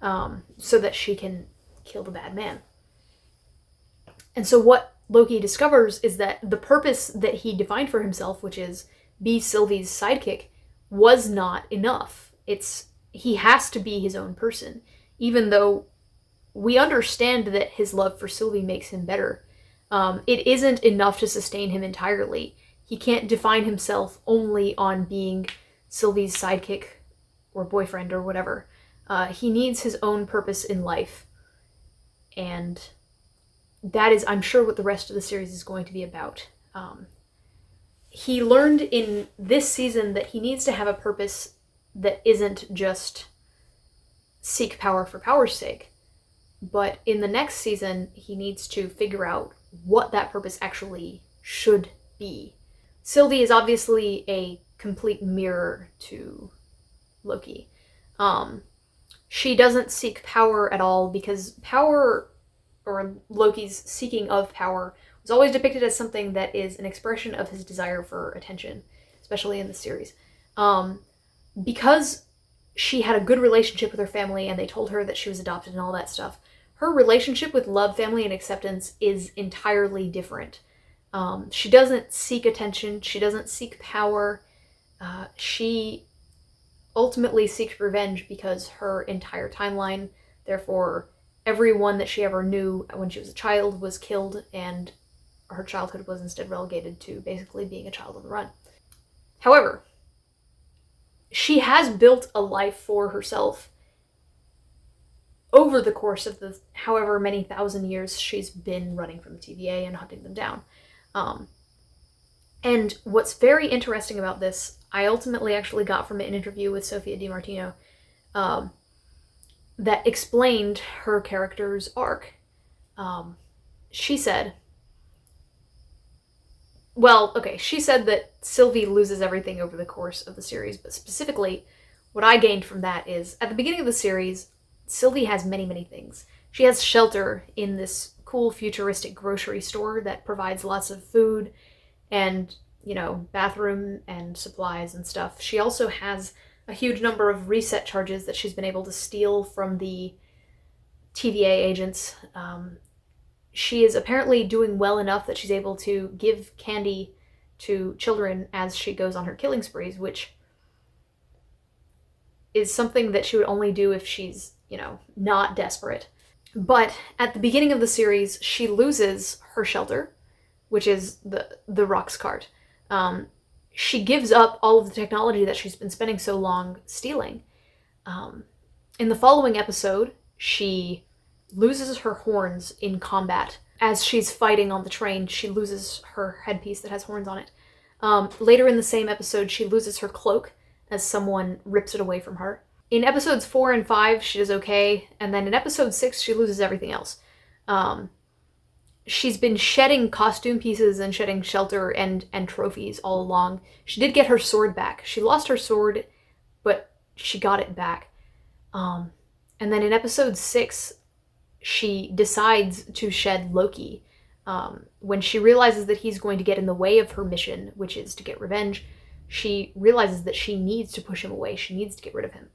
so that she can kill the bad man. And so what Loki discovers is that the purpose that he defined for himself, which is be Sylvie's sidekick, was not enough. He has to be his own person, even though we understand that his love for Sylvie makes him better. It isn't enough to sustain him entirely. He can't define himself only on being Sylvie's sidekick or boyfriend or whatever. He needs his own purpose in life. And that is, I'm sure, what the rest of the series is going to be about. He learned in this season that he needs to have a purpose that isn't just seek power for power's sake. But in the next season, he needs to figure out what that purpose actually should be. Sylvie is obviously a complete mirror to Loki. She doesn't seek power at all, because power, or Loki's seeking of power, was always depicted as something that is an expression of his desire for attention, especially in the series. Because she had a good relationship with her family and they told her that she was adopted and all that stuff, her relationship with love, family, and acceptance is entirely different. She doesn't seek attention. She doesn't seek power. She ultimately seeks revenge because her entire timeline, therefore everyone that she ever knew when she was a child, was killed, and her childhood was instead relegated to basically being a child on the run. However, she has built a life for herself over the course of the however many thousand years she's been running from the TVA and hunting them down. And what's very interesting about this, I ultimately actually got from an interview with Sophia DiMartino that explained her character's arc. She said, she said that Sylvie loses everything over the course of the series, but specifically, what I gained from that is, at the beginning of the series, Sylvie has many, many things. She has shelter in this cool futuristic grocery store that provides lots of food and, bathroom and supplies and stuff. She also has a huge number of reset charges that she's been able to steal from the TVA agents. She is apparently doing well enough that she's able to give candy to children as she goes on her killing sprees, which is something that she would only do if she's, not desperate. But at the beginning of the series, she loses her shelter, which is the Rox cart. She gives up all of the technology that she's been spending so long stealing. In the following episode, she loses her horns in combat. As she's fighting on the train, she loses her headpiece that has horns on it. Later in the same episode, she loses her cloak as someone rips it away from her. In episodes 4 and 5, she does okay, and then in episode 6, she loses everything else. She's been shedding costume pieces and shedding shelter and trophies all along. She did get her sword back. She lost her sword, but she got it back. And then in episode 6, she decides to shed Loki. When she realizes that he's going to get in the way of her mission, which is to get revenge, she realizes that she needs to push him away. She needs to get rid of him.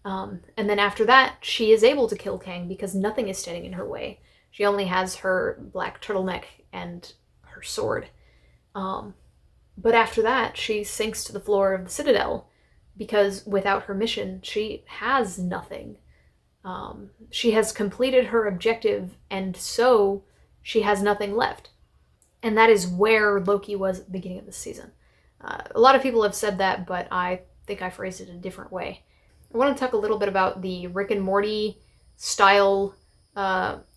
And then after that, she is able to kill Kang because nothing is standing in her way. She only has her black turtleneck and her sword. But after that, she sinks to the floor of the Citadel because without her mission, she has nothing. She has completed her objective, and so she has nothing left. And that is where Loki was at the beginning of the season. A lot of people have said that, but I think I phrased it a different way. I want to talk a little bit about the Rick and Morty style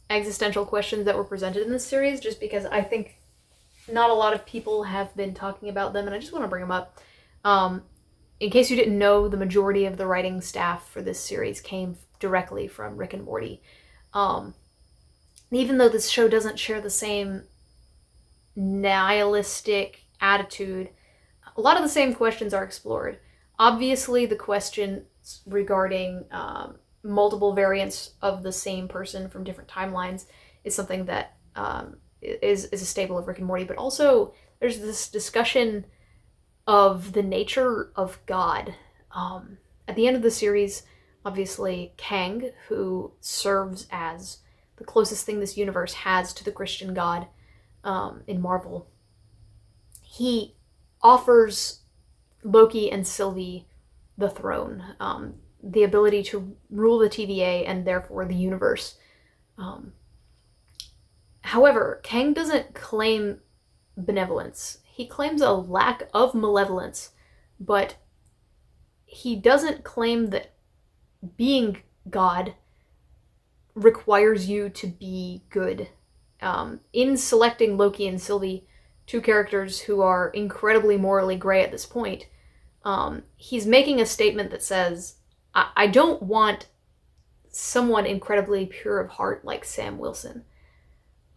existential questions that were presented in this series, just because I think not a lot of people have been talking about them, and I just want to bring them up. In case you didn't know, the majority of the writing staff for this series came directly from Rick and Morty. Even though this show doesn't share the same nihilistic attitude, a lot of the same questions are explored. Obviously, the questions regarding multiple variants of the same person from different timelines is something that is a staple of Rick and Morty, but also there's this discussion of the nature of God. At the end of the series, obviously, Kang, who serves as the closest thing this universe has to the Christian God in Marvel, he offers Loki and Sylvie the throne, the ability to rule the TVA and therefore the universe. However, Kang doesn't claim benevolence. He claims a lack of malevolence, but he doesn't claim that being God requires you to be good. In selecting Loki and Sylvie, two characters who are incredibly morally gray at this point, he's making a statement that says, I don't want someone incredibly pure of heart like Sam Wilson.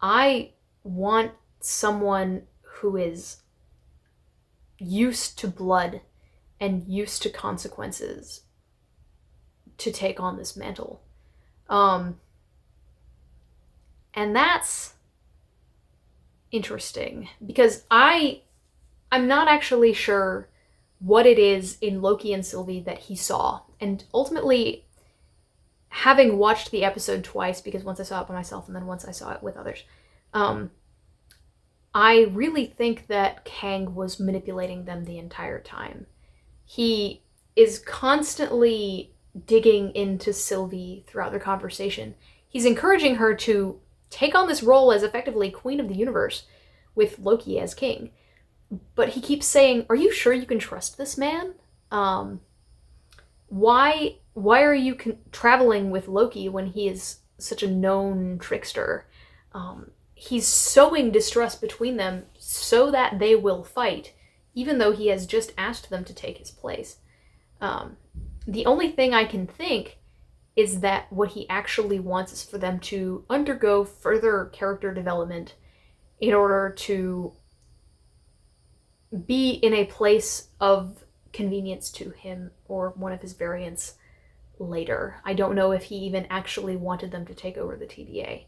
I want someone who is used to blood and used to consequences to take on this mantle. And that's interesting because I'm not actually sure what it is in Loki and Sylvie that he saw. And ultimately, having watched the episode twice, because once I saw it by myself and then once I saw it with others, I really think that Kang was manipulating them the entire time. He is constantly digging into Sylvie throughout their conversation. He's encouraging her to take on this role as effectively Queen of the Universe with Loki as king. But he keeps saying, are you sure you can trust this man? Why are you traveling with Loki when he is such a known trickster? He's sowing distrust between them so that they will fight. even though he has just asked them to take his place. The only thing I can think is that what he actually wants is for them to undergo further character development in order to be in a place of convenience to him or one of his variants later. I don't know if he even actually wanted them to take over the TVA.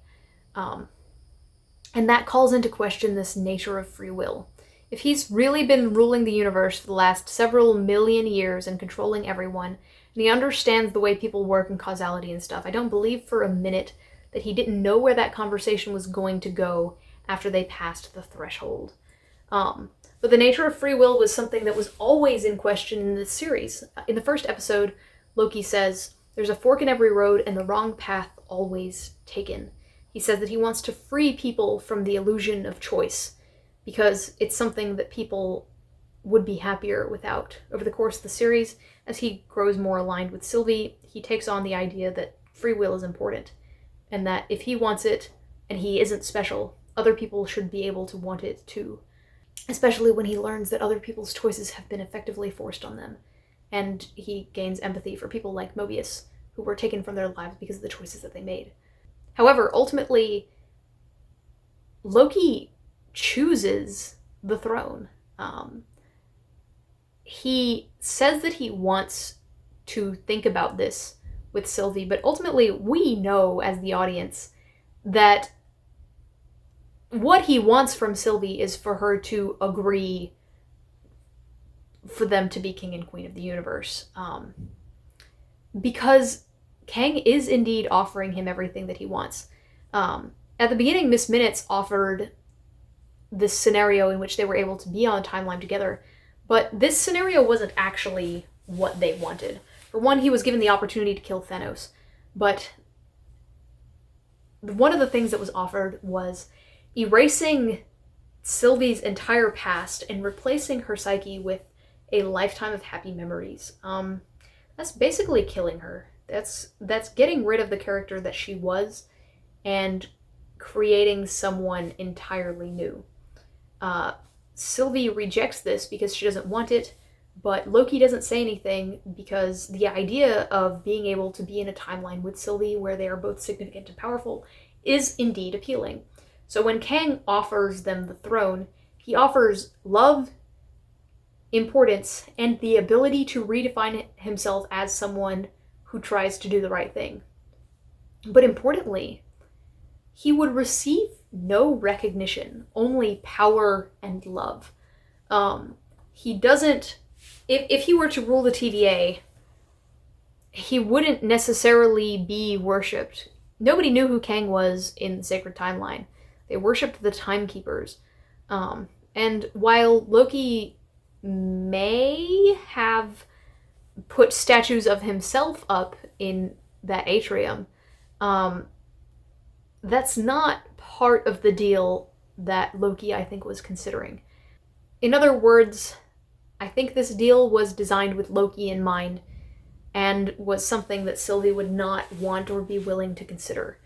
And that calls into question this nature of free will. If he's really been ruling the universe for the last several million years and controlling everyone, and he understands the way people work and causality and stuff, I don't believe for a minute that he didn't know where that conversation was going to go after they passed the threshold. But the nature of free will was something that was always in question in this series. In the first episode, Loki says, "There's a fork in every road and the wrong path always taken." He says that he wants to free people from the illusion of choice because it's something that people would be happier without. Over the course of the series, as he grows more aligned with Sylvie, he takes on the idea that free will is important and that if he wants it and he isn't special, other people should be able to want it too. Especially when he learns that other people's choices have been effectively forced on them. And he gains empathy for people like Mobius, who were taken from their lives because of the choices that they made. However, ultimately, Loki chooses the throne. He says that he wants to think about this with Sylvie, but ultimately we know as the audience that what he wants from Sylvie is for her to agree for them to be king and queen of the universe. Because Kang is indeed offering him everything that he wants. At the beginning, Miss Minutes offered this scenario in which they were able to be on a timeline together, but this scenario wasn't actually what they wanted. For one, he was given the opportunity to kill Thanos, but one of the things that was offered was erasing Sylvie's entire past and replacing her psyche with a lifetime of happy memories. That's basically killing her. That's getting rid of the character that she was and creating someone entirely new. Sylvie rejects this because she doesn't want it, but Loki doesn't say anything because the idea of being able to be in a timeline with Sylvie where they are both significant and powerful is indeed appealing. So when Kang offers them the throne, he offers love, importance, and the ability to redefine himself as someone who tries to do the right thing. But importantly, he would receive no recognition, only power and love. He doesn't... If he were to rule the TVA, he wouldn't necessarily be worshipped. Nobody knew who Kang was in the Sacred Timeline. They worshipped the Timekeepers. And while Loki may have put statues of himself up in that atrium, that's not part of the deal that Loki, I think, was considering. In other words, I think this deal was designed with Loki in mind and was something that Sylvie would not want or be willing to consider.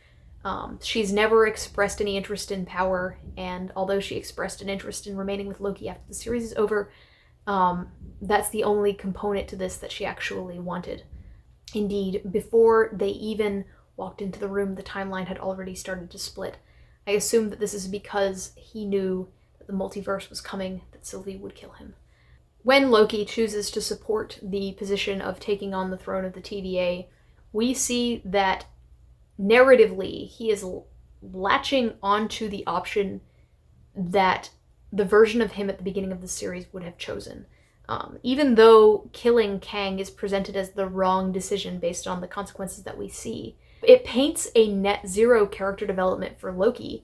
She's never expressed any interest in power, and although she expressed an interest in remaining with Loki after the series is over, that's the only component to this that she actually wanted. Indeed, before they even walked into the room, the timeline had already started to split. I assume that this is because he knew that the multiverse was coming, that Sylvie would kill him. When Loki chooses to support the position of taking on the throne of the TVA, we see that narratively, he is latching onto the option that the version of him at the beginning of the series would have chosen. Even though killing Kang is presented as the wrong decision based on the consequences that we see, it paints a net zero character development for Loki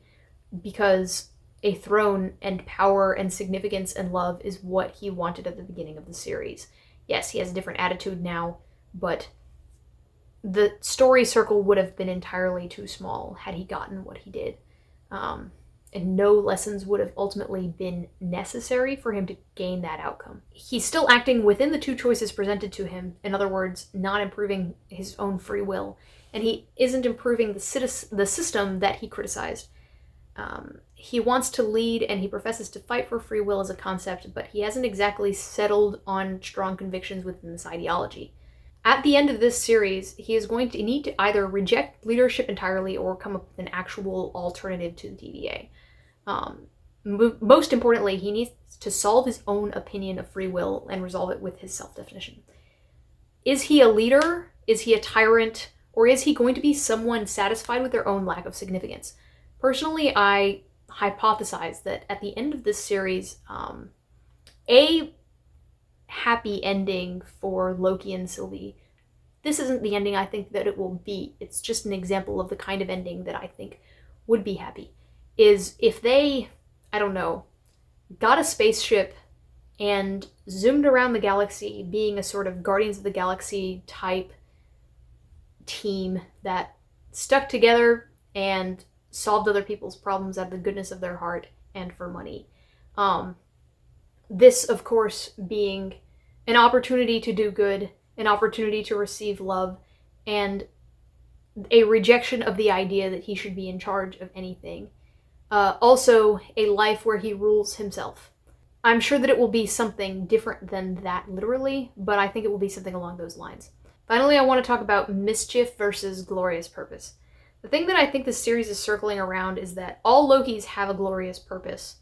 because a throne and power and significance and love is what he wanted at the beginning of the series. Yes, he has a different attitude now, but the story circle would have been entirely too small had he gotten what he did. And no lessons would have ultimately been necessary for him to gain that outcome. He's still acting within the two choices presented to him, in other words, not improving his own free will, and he isn't improving the system that he criticized. he wants to lead and he professes to fight for free will as a concept, but he hasn't exactly settled on strong convictions within this ideology. At the end of this series, he is going to need to either reject leadership entirely or come up with an actual alternative to the TVA. Most importantly, he needs to solve his own opinion of free will and resolve it with his self-definition. Is he a leader? Is he a tyrant? Or is he going to be someone satisfied with their own lack of significance? Personally, I hypothesize that at the end of this series, a happy ending for Loki and Sylvie. This isn't the ending I think that it will be. It's just an example of the kind of ending that I think would be happy. Is if they, I don't know, got a spaceship and zoomed around the galaxy, being a sort of Guardians of the Galaxy type team that stuck together and solved other people's problems out of the goodness of their heart and for money. This, of course, being an opportunity to do good, an opportunity to receive love, and a rejection of the idea that he should be in charge of anything. Also, a life where he rules himself. I'm sure that it will be something different than that literally, but I think it will be something along those lines. Finally, I want to talk about mischief versus glorious purpose. The thing that I think this series is circling around is that all Lokis have a glorious purpose,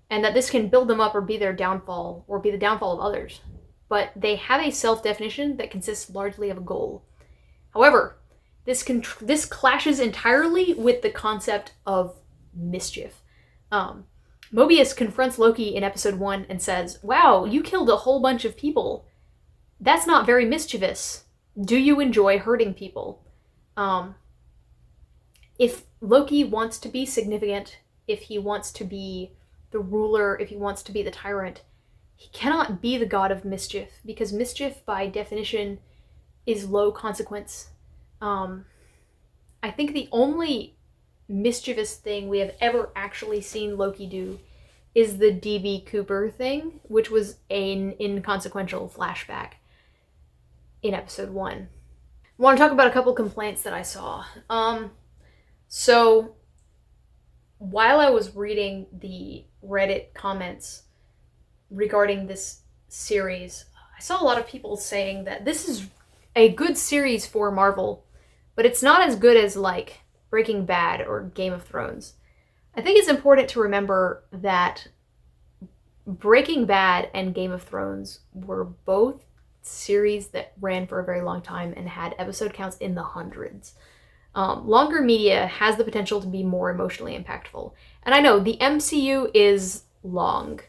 and that this can build them up or be their downfall, or be the downfall of others. But they have a self-definition that consists largely of a goal. However, this clashes entirely with the concept of mischief. Mobius confronts Loki in episode 1 and says, "Wow, you killed a whole bunch of people. That's not very mischievous. Do you enjoy hurting people?" If Loki wants to be significant, if he wants to be the ruler, if he wants to be the tyrant, he cannot be the god of mischief, because mischief, by definition, is low consequence. I think the only mischievous thing we have ever actually seen Loki do is the D.B. Cooper thing, which was an inconsequential flashback in episode 1. I want to talk about a couple complaints that I saw. So, while I was reading the Reddit comments regarding this series, I saw a lot of people saying that this is a good series for Marvel, but it's not as good as, like, Breaking Bad or Game of Thrones. I think it's important to remember that Breaking Bad and Game of Thrones were both series that ran for a very long time and had episode counts in the hundreds. Longer media has the potential to be more emotionally impactful. And I know the MCU is long.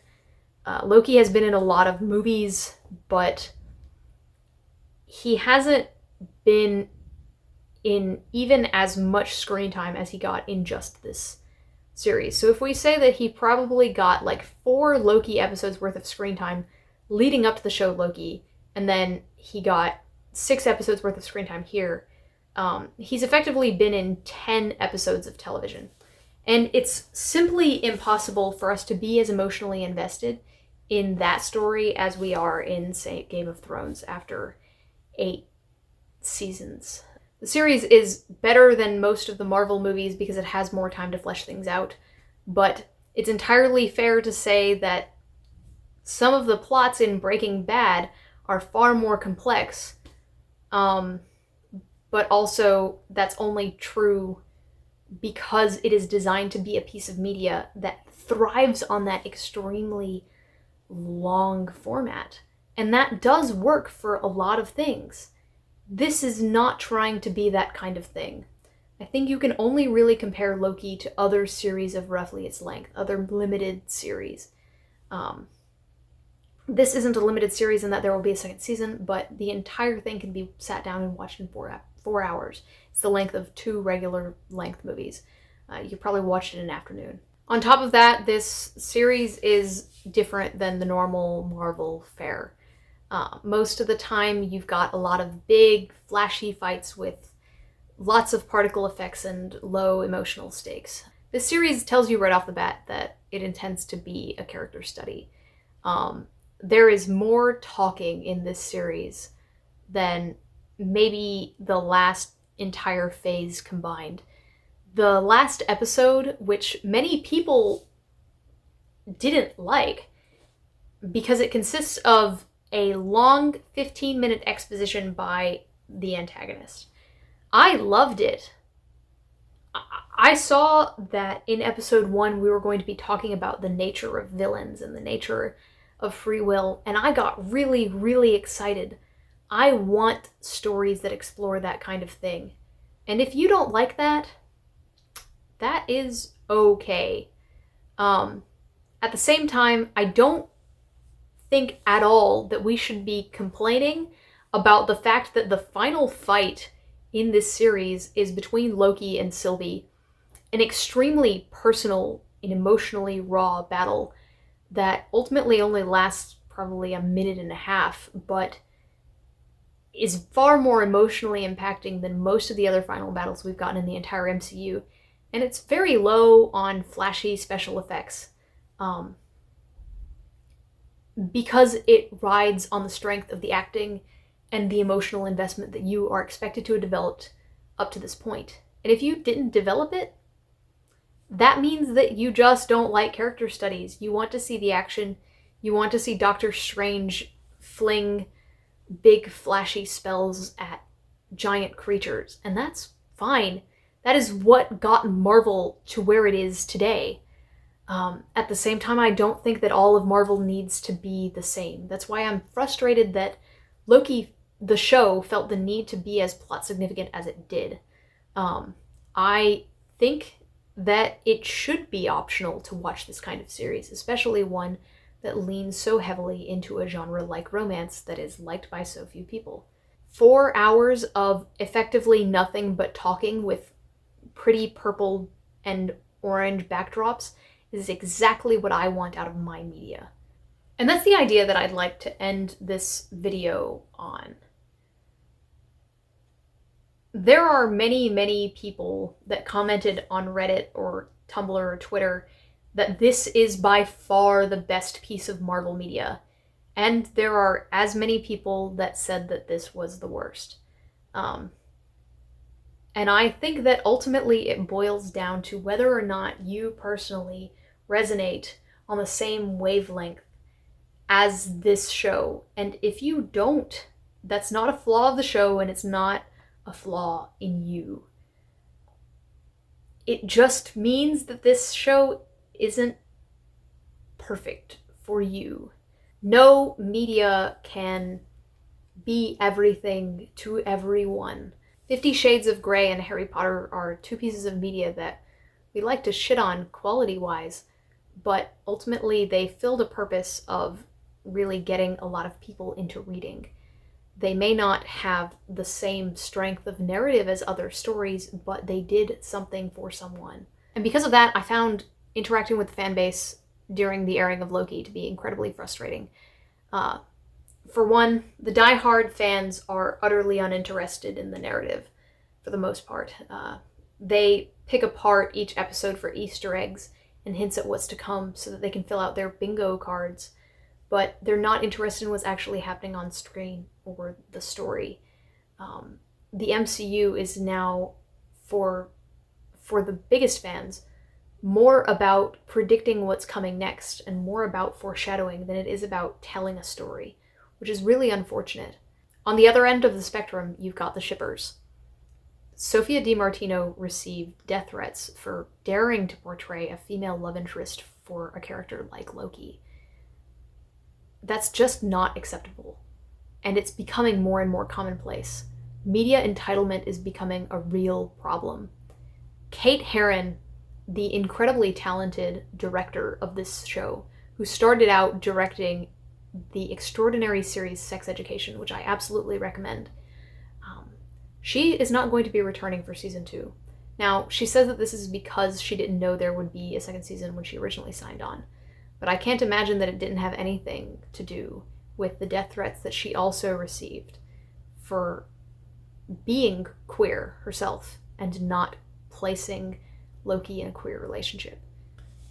Loki has been in a lot of movies, but he hasn't been in even as much screen time as he got in just this series. So if we say that he probably got like 4 Loki episodes worth of screen time leading up to the show Loki, and then he got 6 episodes worth of screen time here, he's effectively been in 10 episodes of television. And it's simply impossible for us to be as emotionally invested in that story as we are in, say, Game of Thrones after 8 seasons. The series is better than most of the Marvel movies because it has more time to flesh things out, but it's entirely fair to say that some of the plots in Breaking Bad are far more complex, but also that's only true because it is designed to be a piece of media that thrives on that extremely long format. And that does work for a lot of things. This is not trying to be that kind of thing. I think you can only really compare Loki to other series of roughly its length, other limited series. This isn't a limited series in that there will be a second season, but the entire thing can be sat down and watched in 4 hours. It's the length of 2 regular length movies. You could probably watch it in an afternoon. On top of that, this series is different than the normal Marvel fare. Most of the time, you've got a lot of big, flashy fights with lots of particle effects and low emotional stakes. This series tells you right off the bat that it intends to be a character study. There is more talking in this series than maybe the last entire phase combined. The last episode, which many people didn't like, because it consists of a long 15-minute exposition by the antagonist. I loved it. I saw that in episode 1 we were going to be talking about the nature of villains and the nature of free will, and I got really, really excited. I want stories that explore that kind of thing. And if you don't like that, that is okay. At the same time, I don't think at all that we should be complaining about the fact that the final fight in this series is between Loki and Sylvie, an extremely personal and emotionally raw battle that ultimately only lasts probably a minute and a half, but is far more emotionally impacting than most of the other final battles we've gotten in the entire MCU. And it's very low on flashy special effects, because it rides on the strength of the acting and the emotional investment that you are expected to have developed up to this point. And if you didn't develop it, that means that you just don't like character studies. You want to see the action. You want to see Doctor Strange fling big flashy spells at giant creatures, and that's fine. That is what got Marvel to where it is today. At the same time, I don't think that all of Marvel needs to be the same. That's why I'm frustrated that Loki, the show, felt the need to be as plot significant as it did. I think that it should be optional to watch this kind of series, especially one that leans so heavily into a genre like romance that is liked by so few people. 4 hours of effectively nothing but talking with pretty purple and orange backdrops is exactly what I want out of my media. And that's the idea that I'd like to end this video on. There are many, many people that commented on Reddit or Tumblr or Twitter that this is by far the best piece of Marvel media. And there are as many people that said that this was the worst. And I think that ultimately it boils down to whether or not you personally resonate on the same wavelength as this show. And if you don't, that's not a flaw of the show, and it's not a flaw in you. It just means that this show isn't perfect for you. No media can be everything to everyone. 50 Shades of Grey and Harry Potter are two pieces of media that we like to shit on quality-wise, but ultimately they filled a purpose of really getting a lot of people into reading. They may not have the same strength of narrative as other stories, but they did something for someone. And because of that, I found interacting with the fan base during the airing of Loki to be incredibly frustrating. For one, the die-hard fans are utterly uninterested in the narrative, for the most part. They pick apart each episode for Easter eggs and hints at what's to come so that they can fill out their bingo cards, but they're not interested in what's actually happening on screen or the story. The MCU is now, for the biggest fans, more about predicting what's coming next and more about foreshadowing than it is about telling a story, which is really unfortunate. On the other end of the spectrum, you've got the shippers. Sophia DiMartino received death threats for daring to portray a female love interest for a character like Loki. That's just not acceptable, and it's becoming more and more commonplace. Media entitlement is becoming a real problem. Kate Herron, the incredibly talented director of this show, who started out directing the extraordinary series Sex Education, which I absolutely recommend, she is not going to be returning for season 2. Now, she says that this is because she didn't know there would be a second season when she originally signed on, but I can't imagine that it didn't have anything to do with the death threats that she also received for being queer herself and not placing Loki in a queer relationship.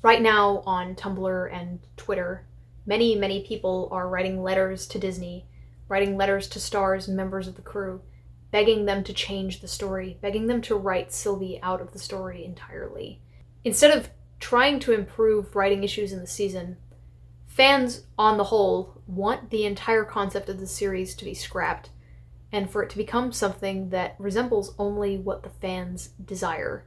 Right now on Tumblr and Twitter, many, many people are writing letters to Disney, writing letters to stars and members of the crew, begging them to change the story, begging them to write Sylvie out of the story entirely. Instead of trying to improve writing issues in the season, fans, on the whole, want the entire concept of the series to be scrapped, and for it to become something that resembles only what the fans desire.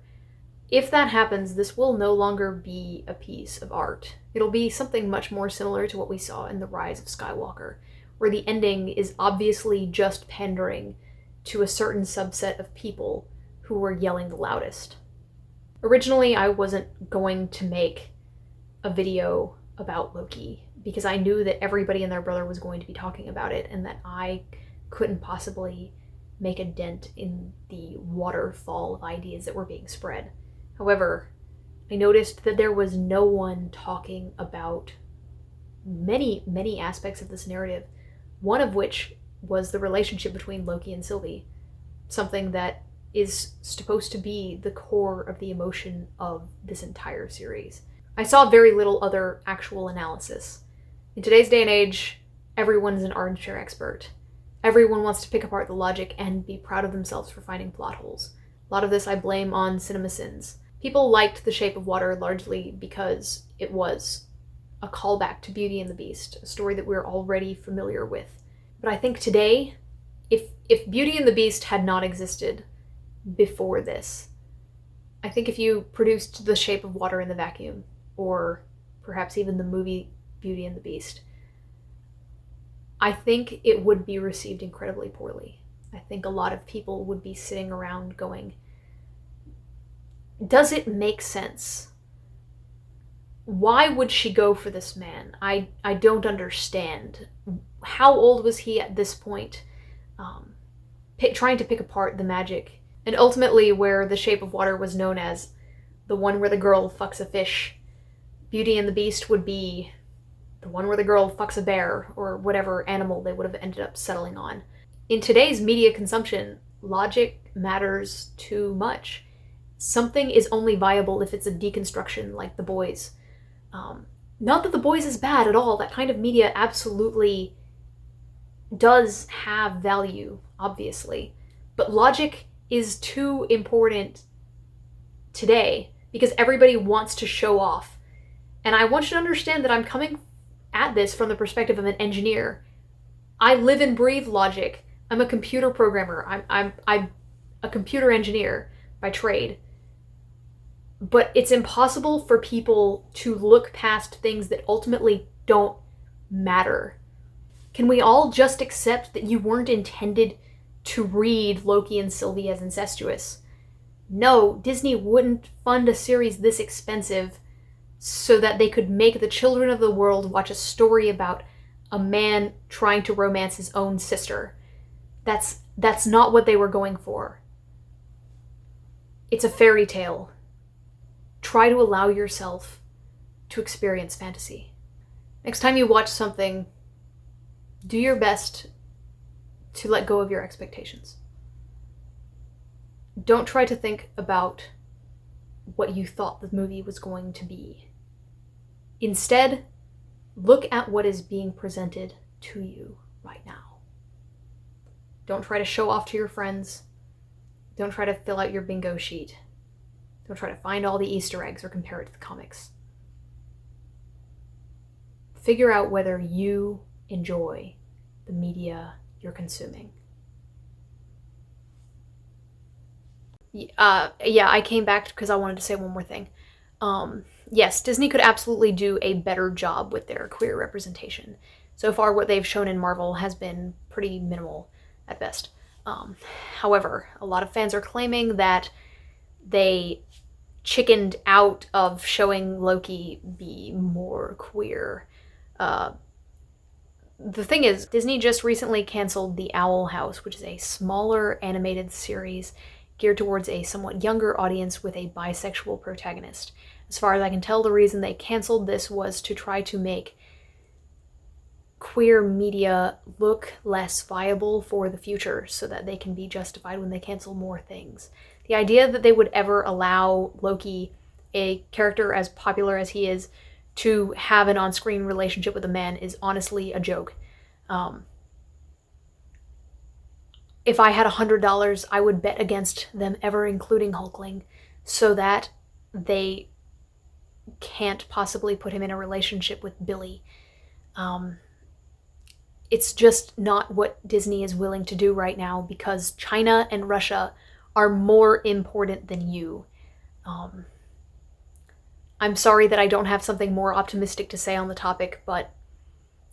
If that happens, this will no longer be a piece of art. It'll be something much more similar to what we saw in The Rise of Skywalker, where the ending is obviously just pandering to a certain subset of people who were yelling the loudest. Originally, I wasn't going to make a video about Loki because I knew that everybody and their brother was going to be talking about it and that I couldn't possibly make a dent in the waterfall of ideas that were being spread. However, I noticed that there was no one talking about many, many aspects of this narrative, one of which was the relationship between Loki and Sylvie, something that is supposed to be the core of the emotion of this entire series. I saw very little other actual analysis. In today's day and age, everyone's an armchair expert. Everyone wants to pick apart the logic and be proud of themselves for finding plot holes. A lot of this I blame on CinemaSins. People liked The Shape of Water largely because it was a callback to Beauty and the Beast, a story that we're already familiar with. But I think today, if Beauty and the Beast had not existed before this, I think if you produced The Shape of Water in the vacuum, or perhaps even the movie Beauty and the Beast, I think it would be received incredibly poorly. I think a lot of people would be sitting around going, does it make sense? Why would she go for this man? I don't understand. How old was he at this point? Trying to pick apart the magic. And ultimately, where The Shape of Water was known as the one where the girl fucks a fish, Beauty and the Beast would be the one where the girl fucks a bear, or whatever animal they would have ended up settling on. In today's media consumption, logic matters too much. Something is only viable if it's a deconstruction like The Boys. Not that The Boys is bad at all. That kind of media absolutely does have value, obviously. But logic is too important today because everybody wants to show off. And I want you to understand that I'm coming at this from the perspective of an engineer. I live and breathe logic. I'm a computer programmer. I'm a computer engineer by trade. But it's impossible for people to look past things that ultimately don't matter. Can we all just accept that you weren't intended to read Loki and Sylvie as incestuous? No, Disney wouldn't fund a series this expensive so that they could make the children of the world watch a story about a man trying to romance his own sister. That's not what they were going for. It's a fairy tale. Try to allow yourself to experience fantasy. Next time you watch something, do your best to let go of your expectations. Don't try to think about what you thought the movie was going to be. Instead, look at what is being presented to you right now. Don't try to show off to your friends. Don't try to fill out your bingo sheet. Don't try to find all the Easter eggs or compare it to the comics. Figure out whether you enjoy the media you're consuming. I came back because I wanted to say one more thing. Yes, Disney could absolutely do a better job with their queer representation. So far, what they've shown in Marvel has been pretty minimal at best. However, a lot of fans are claiming that they chickened out of showing Loki be more queer. The thing is, Disney just recently canceled The Owl House, which is a smaller animated series geared towards a somewhat younger audience with a bisexual protagonist. As far as I can tell, the reason they canceled this was to try to make queer media look less viable for the future so that they can be justified when they cancel more things. The idea that they would ever allow Loki, a character as popular as he is, to have an on-screen relationship with a man is honestly a joke. if I had $100, I would bet against them ever including Hulkling so that they can't possibly put him in a relationship with Billy. It's just not what Disney is willing to do right now because China and Russia are more important than you. I'm sorry that I don't have something more optimistic to say on the topic, but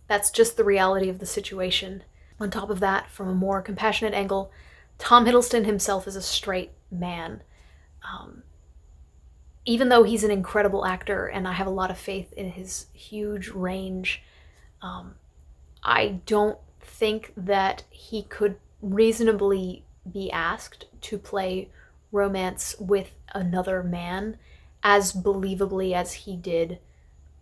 that's just the reality of the situation. On top of that, from a more compassionate angle, Tom Hiddleston himself is a straight man. Even though he's an incredible actor and I have a lot of faith in his huge range, I don't think that he could reasonably be asked to play romance with another man as believably as he did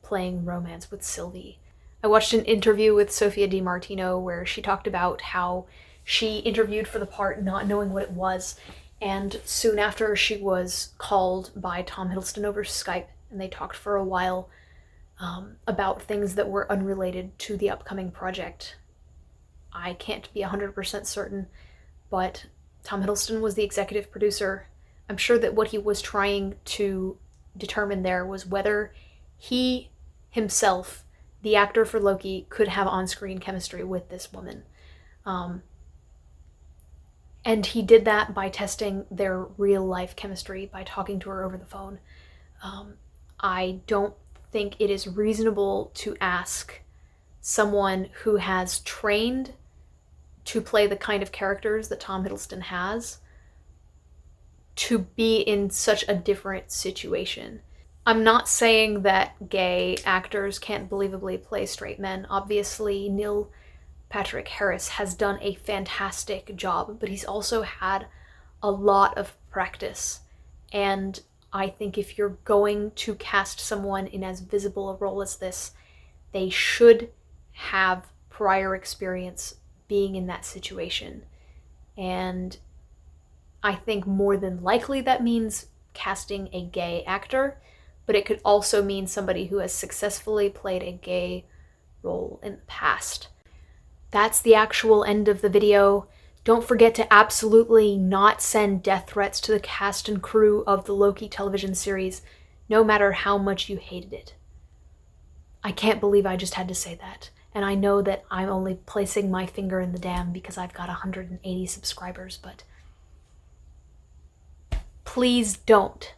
playing romance with Sylvie. I watched an interview with Sophia DiMartino where she talked about how she interviewed for the part not knowing what it was, and soon after she was called by Tom Hiddleston over Skype, and they talked for a while about things that were unrelated to the upcoming project. I can't be 100% certain, but Tom Hiddleston was the executive producer. I'm sure that what he was trying to determine there was whether he himself, the actor for Loki, could have on-screen chemistry with this woman. And he did that by testing their real-life chemistry, by talking to her over the phone. I don't think it is reasonable to ask someone who has trained to play the kind of characters that Tom Hiddleston has to be in such a different situation. I'm not saying that gay actors can't believably play straight men. Obviously, Neil Patrick Harris has done a fantastic job, but he's also had a lot of practice. And I think if you're going to cast someone in as visible a role as this, they should have prior experience being in that situation. And I think more than likely that means casting a gay actor, but it could also mean somebody who has successfully played a gay role in the past. That's the actual end of the video. Don't forget to absolutely not send death threats to the cast and crew of the Loki television series, no matter how much you hated it. I can't believe I just had to say that. And I know that I'm only placing my finger in the dam because I've got 180 subscribers, but please don't.